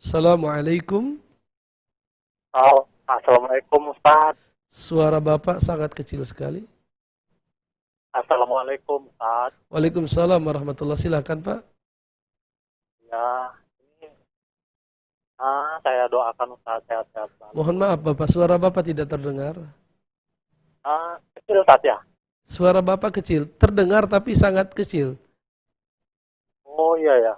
Speaker 2: Assalamualaikum.
Speaker 8: Assalamualaikum Ustaz.
Speaker 2: Suara Bapak sangat kecil sekali.
Speaker 8: Assalamualaikum Ustaz.
Speaker 2: Waalaikumsalam warahmatullahi. Silakan Pak.
Speaker 8: Ya, ini saya doakan Ustaz sehat-sehat selalu.
Speaker 2: Mohon maaf Bapak, suara Bapak tidak terdengar.
Speaker 8: Kecil Ustaz ya?
Speaker 2: Suara Bapak kecil, terdengar tapi sangat kecil.
Speaker 8: Oh iya ya.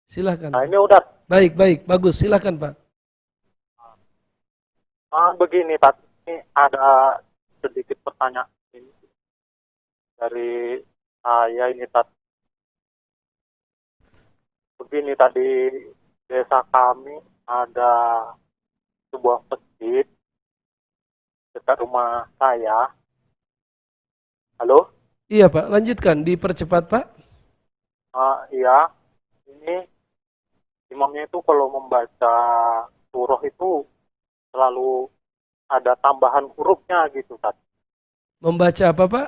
Speaker 2: Silakan.
Speaker 8: Nah ini udah.
Speaker 2: Baik, bagus. Silakan Pak.
Speaker 8: Begini Pak, ini ada sedikit pertanyaan ini dari saya ini Pak. Begini, tadi desa kami ada sebuah masjid dekat rumah saya. Halo?
Speaker 2: Iya Pak, lanjutkan, dipercepat Pak.
Speaker 8: Iya, ini imamnya itu kalau membaca surah itu selalu ada tambahan hurufnya gitu, Tad.
Speaker 2: Membaca apa Pak?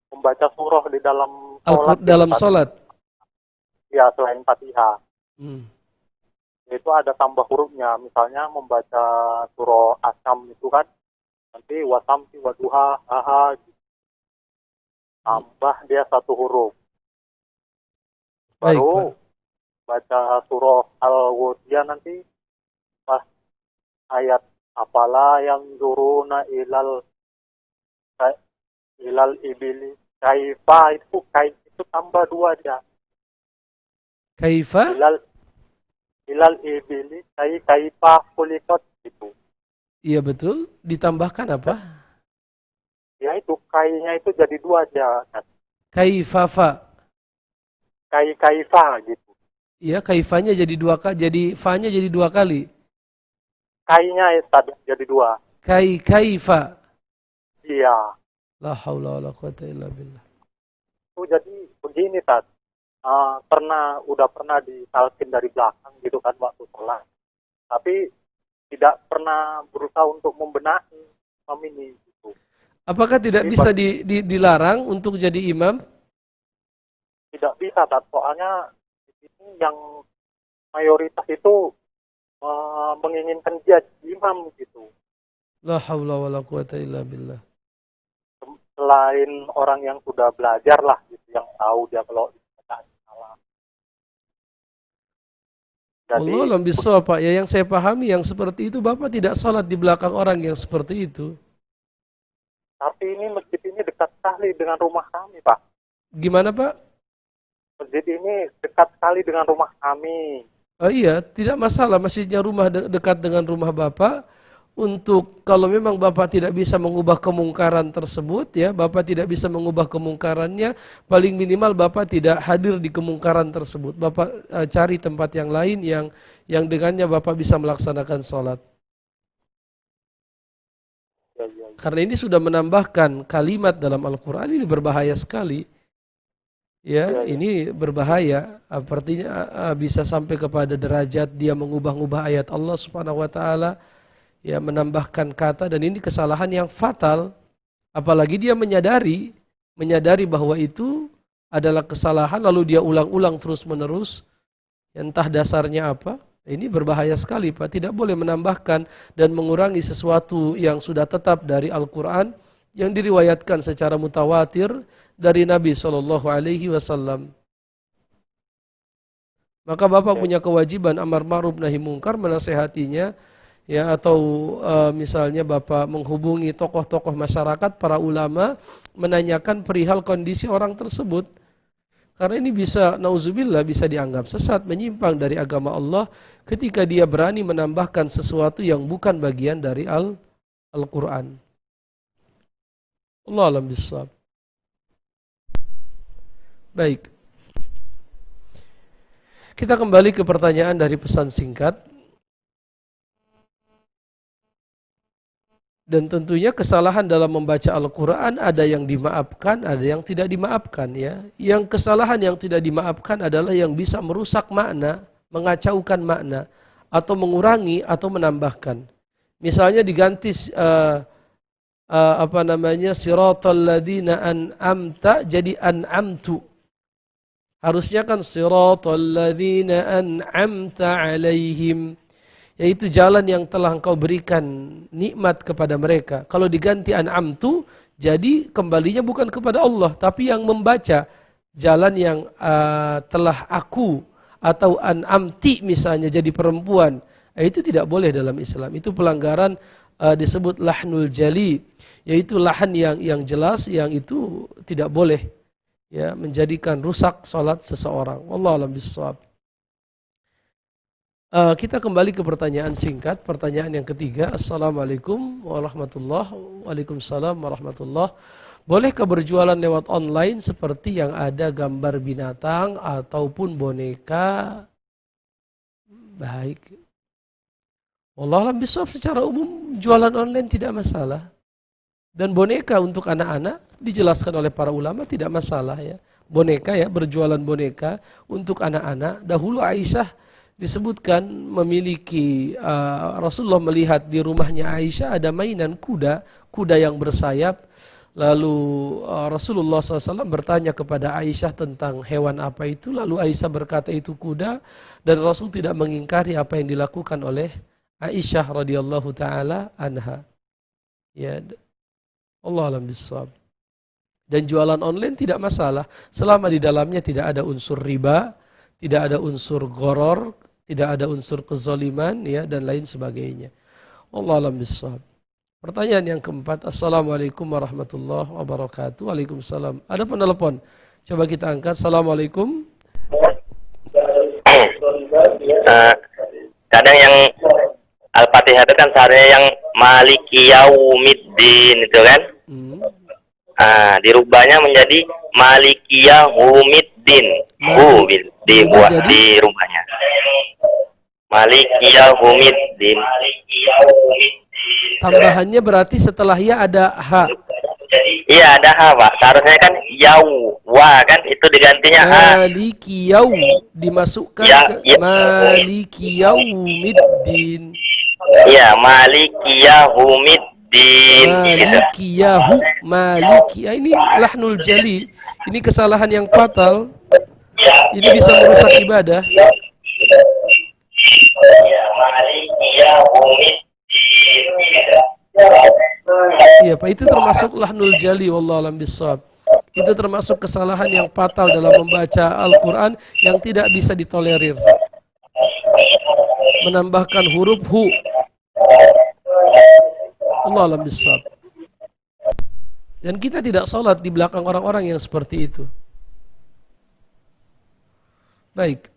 Speaker 8: Membaca surah di dalam
Speaker 2: Al-Qur'an dalam sholat.
Speaker 8: Ya, selain Fatihah.
Speaker 2: Itu
Speaker 8: ada tambah hurufnya. Misalnya membaca surah Asam itu kan, nanti wasamsi waduha haha gitu. Tambah dia satu huruf.
Speaker 2: Baik,
Speaker 8: Baru
Speaker 2: Pak.
Speaker 8: baca surah Al-Wadiyah nanti pas ayat apalah yang zuruna ilal ibili kaifa itu tambah 2 dia.
Speaker 2: Kaifa?
Speaker 8: Ilal ibili kaifa kulikat itu.
Speaker 2: Iya betul. Ditambahkan apa?
Speaker 8: Ya itu kainya itu jadi 2 dia.
Speaker 2: Kaifafa.
Speaker 8: Kaifa gitu.
Speaker 2: Iya, kaifanya jadi 2 kali, jadi fa-nya jadi 2 kali.
Speaker 8: Kainya jadi 2.
Speaker 2: Kaifa.
Speaker 8: Iya.
Speaker 2: La haula wala quwata illa billah.
Speaker 8: Itu jadi begini Tad. Udah pernah ditalkin dari belakang gitu kan waktu sholat. Tapi tidak pernah berusaha untuk membenahi imam ini gitu.
Speaker 2: Apakah tidak
Speaker 8: Jadi
Speaker 2: bisa dilarang untuk jadi imam?
Speaker 8: bisa, Tat. Soalnya di sini yang mayoritas itu menginginkan dia imam gitu.
Speaker 2: La haula wala quwata illa billah.
Speaker 8: Selain orang yang sudah belajar lah gitu, yang tahu dia kalau bacaan salah. Jadi
Speaker 2: Allah alam bisawab, Pak. Ya, yang saya pahami yang seperti itu Bapak tidak sholat di belakang orang yang seperti itu.
Speaker 8: tapi ini masjid ini dekat sekali dengan rumah kami, Pak.
Speaker 2: Gimana, Pak?
Speaker 8: Masjid ini dekat sekali dengan rumah kami.
Speaker 2: Oh iya, tidak masalah masjidnya rumah dekat dengan rumah Bapak. Untuk kalau memang Bapak tidak bisa mengubah kemungkaran tersebut, ya, Bapak tidak bisa mengubah kemungkarannya, paling minimal Bapak tidak hadir di kemungkaran tersebut. Bapak cari tempat yang lain yang dengannya Bapak bisa melaksanakan sholat. Karena ini sudah menambahkan kalimat dalam Al-Quran, ini berbahaya sekali. Ya, ini berbahaya. Artinya bisa sampai kepada derajat dia mengubah-ubah ayat Allah Subhanahu wa taala, ya, menambahkan kata, dan ini kesalahan yang fatal. Apalagi dia menyadari bahwa itu adalah kesalahan lalu dia ulang-ulang terus-menerus. Entah dasarnya apa. Ini berbahaya sekali, Pak. Tidak boleh menambahkan dan mengurangi sesuatu yang sudah tetap dari Al-Quran yang diriwayatkan secara mutawatir dari Nabi SAW. Maka Bapak punya kewajiban amar ma'ruf nahi mungkar, menasehatinya, ya, atau misalnya Bapak menghubungi tokoh-tokoh masyarakat, para ulama, menanyakan perihal kondisi orang tersebut. Karena ini bisa, nauzubillah, bisa dianggap sesat, menyimpang dari agama Allah ketika dia berani menambahkan sesuatu yang bukan bagian dari Al-Quran. Allah alam bisawab. Baik. Kita kembali ke pertanyaan dari pesan singkat. Dan tentunya kesalahan dalam membaca Al-Quran ada yang dimaafkan, ada yang tidak dimaafkan, ya. Yang kesalahan yang tidak dimaafkan adalah yang bisa merusak makna, mengacaukan makna, atau mengurangi atau menambahkan. Misalnya diganti siratal ladzina an'amta jadi an'amtu. Harusnya kan siratal ladzina an'amta alaihim, yaitu jalan yang telah engkau berikan nikmat kepada mereka. Kalau diganti an'amtu, jadi kembalinya bukan kepada Allah, tapi yang membaca jalan yang telah aku, atau an'amti misalnya jadi perempuan. Itu tidak boleh dalam Islam. Itu pelanggaran, disebut lahnul jali, yaitu lahan yang jelas, yang itu tidak boleh, ya, menjadikan rusak salat seseorang. Wallahu a'lam bishawab. Kita kembali ke pertanyaan singkat. Pertanyaan yang ketiga. Assalamualaikum warahmatullahi wabarakatuh. Waalaikumsalam warahmatullahi wabarakatuh. Bolehkah berjualan lewat online seperti yang ada gambar binatang ataupun boneka? Baik. Wallahu a'lam bishawab, secara umum jualan online tidak masalah. Dan boneka untuk anak-anak dijelaskan oleh para ulama tidak masalah, ya. Boneka, ya, berjualan boneka untuk anak-anak. Dahulu Aisyah disebutkan memiliki, Rasulullah melihat di rumahnya Aisyah ada mainan kuda yang bersayap. Lalu Rasulullah SAW bertanya kepada Aisyah tentang hewan apa itu. Lalu Aisyah berkata itu kuda, dan Rasul tidak mengingkari apa yang dilakukan oleh Aisyah radhiyallahu taala anha. Ya, Allah alam bisawab. Dan jualan online tidak masalah selama di dalamnya tidak ada unsur riba, tidak ada unsur goror, tidak ada unsur kezaliman, ya, dan lain sebagainya. Allah alam bisawab. Pertanyaan yang keempat. Assalamualaikum warahmatullahi wabarakatuh. Waalaikumsalam. Ada penelpon. Coba kita angkat. Assalamualaikum.
Speaker 9: Kadang yang Al-Fatihah itu kan seharusnya yang Maliki Yaumiddin itu kan. Dirubahnya menjadi Maliki Yaumiddin. Dibuat di rumahnya. Maliki Yaumiddin.
Speaker 2: Tambahannya berarti setelah ya ada ha.
Speaker 9: Iya, ada ha, Pak. Seharusnya kan yau, wa kan itu digantinya ha.
Speaker 2: Maliki yau dimasukkan ke Maliki Yaumiddin.
Speaker 9: Iya, Maliki Yaumiddin.
Speaker 2: Maliki yahu, Maliki. Ini lahnul jali. Ini kesalahan yang fatal. Ini bisa merusak ibadah. Iya Pak, itu termasuk lahnul jali, wallahu alam bissawab. Itu termasuk kesalahan yang fatal dalam membaca Al-Quran yang tidak bisa ditolerir. Menambahkan huruf hu. Allah alam bissawab. Dan kita tidak sholat di belakang orang-orang yang seperti itu. Baik.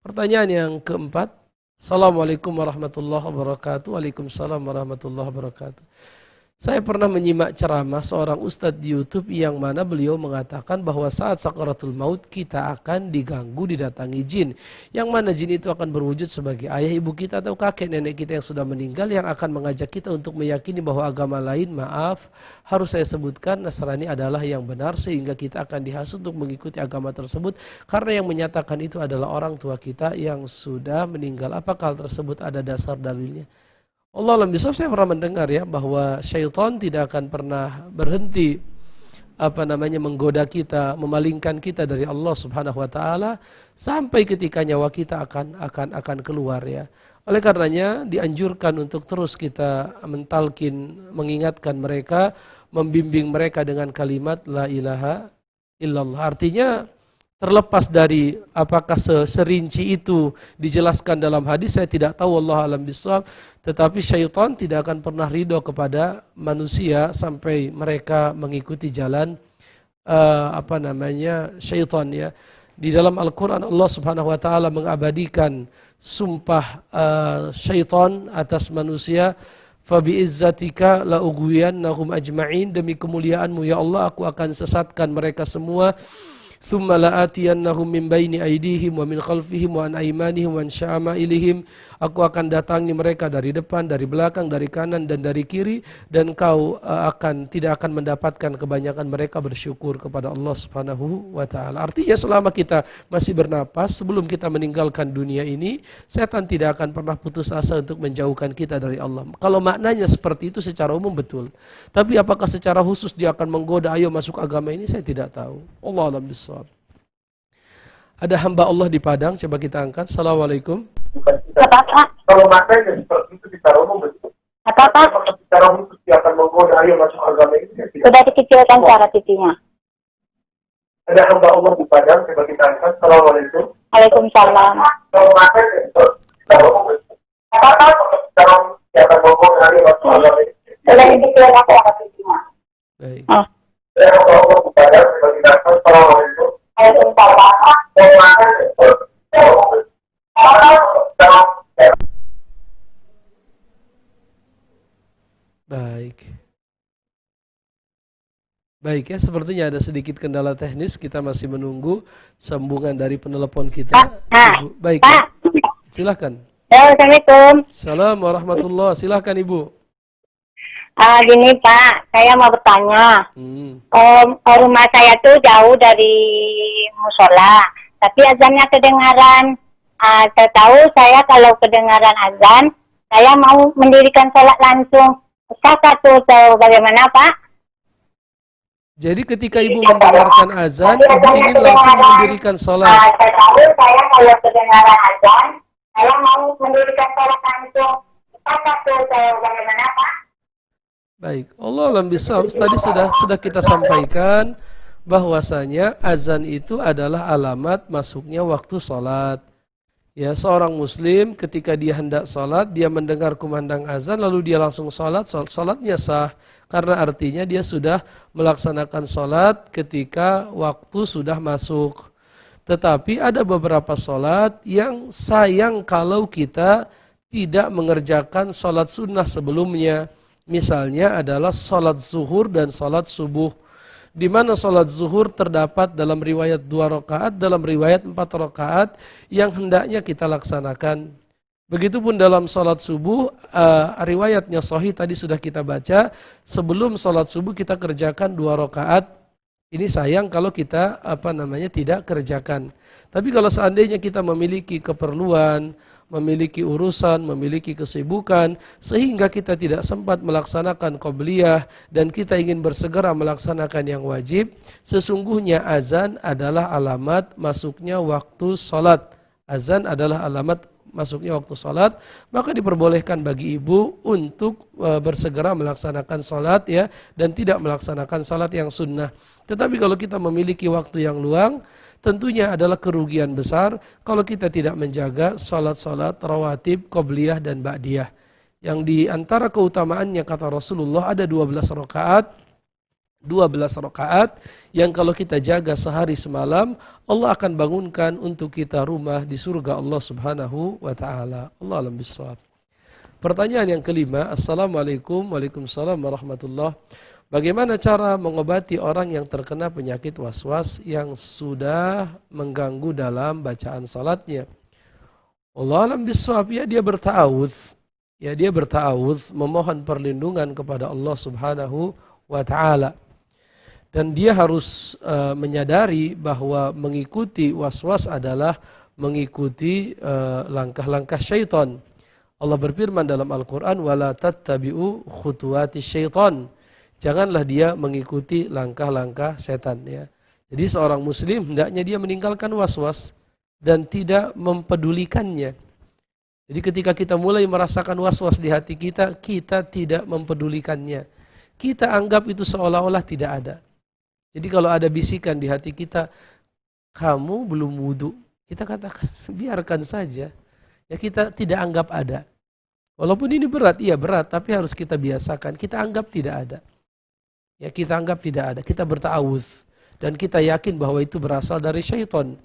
Speaker 2: Pertanyaan yang keempat. Assalamualaikum warahmatullahi wabarakatuh. Waalaikumsalam warahmatullahi wabarakatuh. Saya pernah menyimak ceramah seorang ustadz di YouTube yang mana beliau mengatakan bahwa saat sakaratul maut kita akan diganggu, didatangi jin. Yang mana jin itu akan berwujud sebagai ayah ibu kita atau kakek nenek kita yang sudah meninggal yang akan mengajak kita untuk meyakini bahwa agama lain, maaf, harus saya sebutkan Nasrani adalah yang benar sehingga kita akan dihasut untuk mengikuti agama tersebut karena yang menyatakan itu adalah orang tua kita yang sudah meninggal. Apakah hal tersebut ada dasar dalilnya? Allah alam bisawab, saya pernah mendengar ya bahwa syaitan tidak akan pernah berhenti menggoda kita, memalingkan kita dari Allah Subhanahu wa taala sampai ketika nyawa kita akan keluar ya. Oleh karenanya dianjurkan untuk terus kita mentalkin, mengingatkan mereka, membimbing mereka dengan kalimat la ilaha illallah. Artinya terlepas dari apakah serinci itu dijelaskan dalam hadis, saya tidak tahu, wallahu alam bissawab. Tetapi syaitan tidak akan pernah ridho kepada manusia sampai mereka mengikuti jalan syaitan ya. Di dalam Al-Quran Allah Subhanahu Wa Taala mengabadikan sumpah syaitan atas manusia. Fabi izzatika la ughwiyannahum ajma'in, demi kemuliaanmu ya Allah aku akan sesatkan mereka semua. Thumma la'atiyannahum min baini aydihim wa min khalfihim wa an aymanihim wa an syama'ilihim. Aku akan datangi mereka dari depan, dari belakang, dari kanan dan dari kiri, dan kau tidak akan mendapatkan kebanyakan mereka bersyukur kepada Allah Subhanahu wa taala. Artinya selama kita masih bernapas, sebelum kita meninggalkan dunia ini, setan tidak akan pernah putus asa untuk menjauhkan kita dari Allah. Kalau maknanya seperti itu secara umum betul. Tapi apakah secara khusus dia akan menggoda ayo masuk agama ini, saya tidak tahu. Allah a'lam bishawab. Ada hamba Allah di Padang, coba kita angkat. Assalamualaikum.
Speaker 10: Kalau makanya seperti itu secara umum betul. Apakah secara khusus dia akan menggoda ayo masuk agama ini?
Speaker 11: Sudah dikecilkan cara tipinya.
Speaker 10: Ada hamba Allah di Padang, coba kita angkat. Assalamualaikum.
Speaker 11: Waalaikumsalam.
Speaker 10: Kalau makanya secara umum betul. Apakah secara khusus dia akan menggoda ayo masuk agama ini?
Speaker 11: Sudah dikecilkan cara tipinya.
Speaker 2: Baik.
Speaker 10: Ada hamba Allah di Padang, coba kita angkat. Assalamualaikum.
Speaker 11: Waalaikumsalam.
Speaker 10: Kalau makanya secara umum betul.
Speaker 2: Baik ya, sepertinya ada sedikit kendala teknis, kita masih menunggu sambungan dari penelepon kita. Ibu. Baik, ya. Silakan.
Speaker 11: Assalamualaikum.
Speaker 2: Assalamualaikum warahmatullahi, silakan Ibu.
Speaker 11: Gini Pak, saya mau bertanya. Rumah saya tuh jauh dari musola, tapi azannya kedengaran. Saya tahu saya kalau kedengaran azan, saya mau mendirikan sholat langsung. Sah tuh bagaimana Pak?
Speaker 2: Jadi ketika Ibu mendengarkan azan, Ibu ingin langsung mendirikan sholat.
Speaker 11: Saya tahu saya kalau kedengaran azan, saya mau mendirikan sholat langsung. Sah tuh bagaimana Pak?
Speaker 2: Baik, Allah alam bisawab. Tadi sudah kita sampaikan bahwasanya azan itu adalah alamat masuknya waktu sholat. Ya, seorang muslim ketika dia hendak sholat, dia mendengar kumandang azan, lalu dia langsung sholat, sholatnya sah. Karena artinya dia sudah melaksanakan sholat ketika waktu sudah masuk. Tetapi ada beberapa sholat yang sayang kalau kita tidak mengerjakan sholat sunnah sebelumnya. Misalnya adalah sholat zuhur dan sholat subuh. Di mana sholat zuhur terdapat dalam riwayat 2 rakaat, dalam riwayat 4 rakaat yang hendaknya kita laksanakan. Begitupun dalam sholat subuh, riwayatnya sahih tadi sudah kita baca, sebelum sholat subuh kita kerjakan 2 rakaat. Ini sayang kalau kita tidak kerjakan. Tapi kalau seandainya kita memiliki keperluan, memiliki urusan, memiliki kesibukan, sehingga kita tidak sempat melaksanakan qobliyah dan kita ingin bersegera melaksanakan yang wajib, sesungguhnya azan adalah alamat masuknya waktu salat. Azan adalah alamat masuknya waktu salat, maka diperbolehkan bagi ibu untuk bersegera melaksanakan salat ya, dan tidak melaksanakan salat yang sunnah. Tetapi kalau kita memiliki waktu yang luang, tentunya adalah kerugian besar kalau kita tidak menjaga salat-salat rawatib, qobliyah dan ba'diyah. Yang di antara keutamaannya kata Rasulullah ada 12 rakaat yang kalau kita jaga sehari semalam, Allah akan bangunkan untuk kita rumah di surga Allah Subhanahu wa taala. Allah alam bissawab. Pertanyaan yang kelima, Assalamualaikum. Waalaikumsalam warahmatullahi. Bagaimana cara mengobati orang yang terkena penyakit waswas yang sudah mengganggu dalam bacaan salatnya? Allah alam bissawab, ya dia berta'awudz. Ya dia berta'awudz, memohon perlindungan kepada Allah Subhanahu wa taala. Dan dia harus menyadari bahwa mengikuti waswas adalah mengikuti langkah-langkah syaitan. Allah berfirman dalam Al-Quran, وَلَا تَتَّبِعُوا خُطُوَاتِ الشَّيْطَانِ. Janganlah dia mengikuti langkah-langkah setan. Ya. Jadi seorang muslim hendaknya dia meninggalkan waswas dan tidak mempedulikannya. Jadi ketika kita mulai merasakan waswas di hati kita, kita tidak mempedulikannya. Kita anggap itu seolah-olah tidak ada. Jadi kalau ada bisikan di hati kita, kamu belum wudu, kita katakan biarkan saja. Ya kita tidak anggap ada. Walaupun ini berat, iya berat, tapi harus kita biasakan. Kita anggap tidak ada. Ya kita anggap tidak ada. Kita berta'awudz dan kita yakin bahwa itu berasal dari syaitan.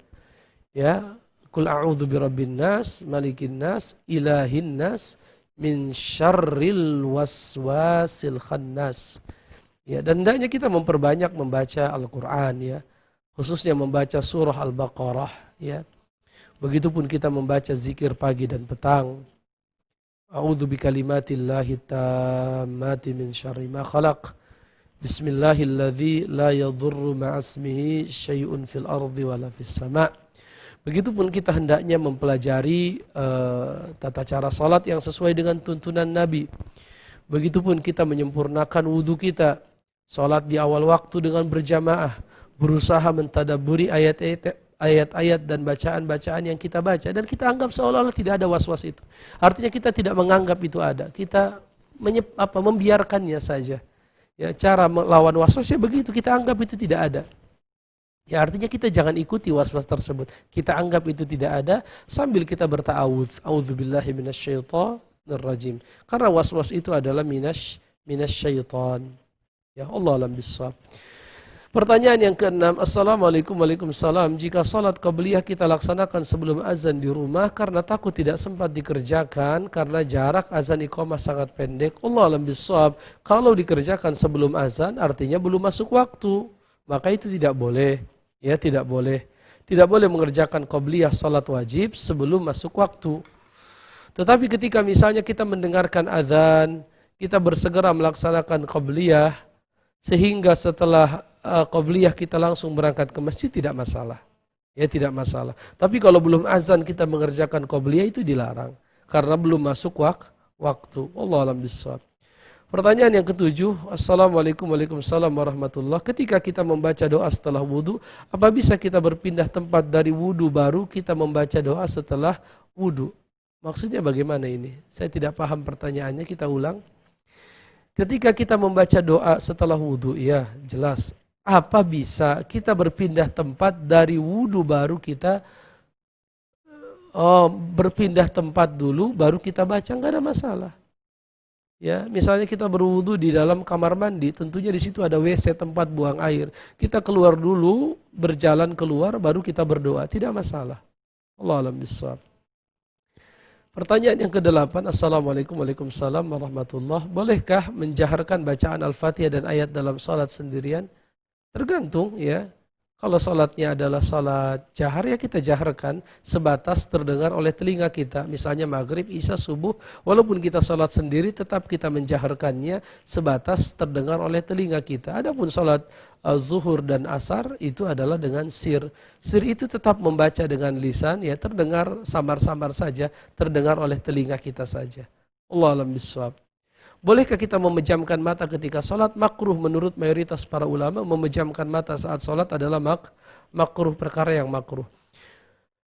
Speaker 2: Ya, Qul a'udzu birabbin nas, malikin nas, ilahin nas, min syarril waswasil khannas. Ya, dan hendaknya kita memperbanyak membaca Al-Qur'an ya, khususnya membaca surah Al-Baqarah ya. Begitupun kita membaca zikir pagi dan petang. A'udzu bikalimatillahi tammati min syarri ma khalaq. Bismillahilladzi la yadurru ma'asmihi syai'un fil ardi wala fis sama'. Begitupun kita hendaknya mempelajari tata cara salat yang sesuai dengan tuntunan Nabi. Begitupun kita menyempurnakan wudu kita. Salat di awal waktu dengan berjamaah. Berusaha mentadabburi ayat-ayat dan bacaan-bacaan yang kita baca. Dan kita anggap seolah-olah tidak ada was-was itu. Artinya kita tidak menganggap itu ada. Kita membiarkannya saja. Ya, cara melawan waswasnya begitu, kita anggap itu tidak ada. Ya artinya kita jangan ikuti waswas tersebut. Kita anggap itu tidak ada sambil kita berta'awudz. A'udzubillahi minasyaitonir rajim. Karena waswas itu adalah minasyaiton. Ya Allah alam bissawab. Pertanyaan yang keenam, Assalamualaikum. Waalaikumsalam. Jika salat qabliyah kita laksanakan sebelum azan di rumah karena takut tidak sempat dikerjakan karena jarak azan iqamah sangat pendek, Allah alam bissawab. Kalau dikerjakan sebelum azan artinya belum masuk waktu, maka itu tidak boleh. Ya tidak boleh. Tidak boleh mengerjakan qabliyah salat wajib sebelum masuk waktu. Tetapi ketika misalnya kita mendengarkan azan, kita bersegera melaksanakan qabliyah sehingga setelah qabliyah kita langsung berangkat ke masjid, tidak masalah. Ya tidak masalah. Tapi kalau belum azan kita mengerjakan qabliyah itu dilarang karena belum masuk waktu. Allah alam bissawab. Pertanyaan yang ketujuh, Assalamualaikum. Waalaikumsalam warahmatullah. Ketika kita membaca doa setelah wudu, apa bisa kita berpindah tempat dari wudu baru kita membaca doa setelah wudu? Maksudnya bagaimana ini? Saya tidak paham pertanyaannya, kita ulang. Ketika kita membaca doa setelah wudu, ya jelas. Apa bisa kita berpindah tempat dari wudu baru kita berpindah tempat dulu baru kita baca, enggak ada masalah. Ya, misalnya kita berwudu di dalam kamar mandi, tentunya di situ ada WC tempat buang air. Kita keluar dulu, berjalan keluar baru kita berdoa, tidak masalah. Allah alam bissawab. Pertanyaan yang ke-8, Assalamualaikum. Waalaikumsalam warahmatullah. Bolehkah menjaharkan bacaan Al-Fatihah dan ayat dalam salat sendirian? Tergantung ya. Kalau salatnya adalah salat jahar, ya kita jaharkan sebatas terdengar oleh telinga kita. Misalnya maghrib, isya, subuh, walaupun kita salat sendiri tetap kita menjaharkannya sebatas terdengar oleh telinga kita. Adapun salat zuhur dan asar itu adalah dengan sir. Sir itu tetap membaca dengan lisan, ya terdengar samar-samar saja, terdengar oleh telinga kita saja. Allahu a'lam bishawab. Bolehkah kita memejamkan mata ketika sholat? Makruh menurut mayoritas para ulama. Memejamkan mata saat sholat adalah makruh, perkara yang makruh.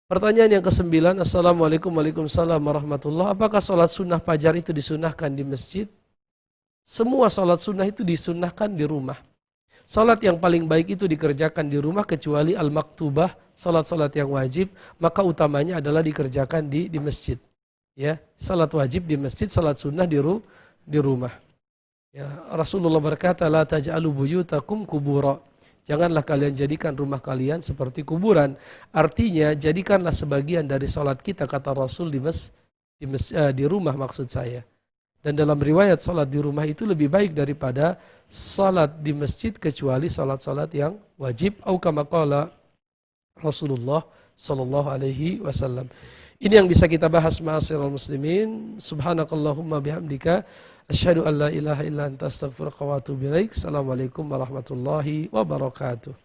Speaker 2: Pertanyaan yang ke-9. Assalamualaikum waalaikumsalam warahmatullah. Apakah sholat sunnah fajar itu disunahkan di masjid? Semua sholat sunnah itu disunahkan di rumah. Sholat yang paling baik itu dikerjakan di rumah kecuali al-maktubah, sholat-sholat yang wajib, maka utamanya adalah dikerjakan di masjid. Ya, sholat wajib di masjid, sholat sunnah di rumah. Ya, Rasulullah berkata, la taj'alu buyutakum kubura. Janganlah kalian jadikan rumah kalian seperti kuburan. Artinya jadikanlah sebagian dari salat kita, kata Rasul, di rumah maksud saya. Dan dalam riwayat salat di rumah itu lebih baik daripada salat di masjid kecuali salat-salat yang wajib. Au kama qala Rasulullah sallallahu alaihi wasallam. Ini yang bisa kita bahas ma'asyiral muslimin. Subhanakallahumma bihamdika asyhadu an la ilaha illa anta astaghfiruka wa atubu ilaik. Assalamualaikum warahmatullahi wabarakatuh.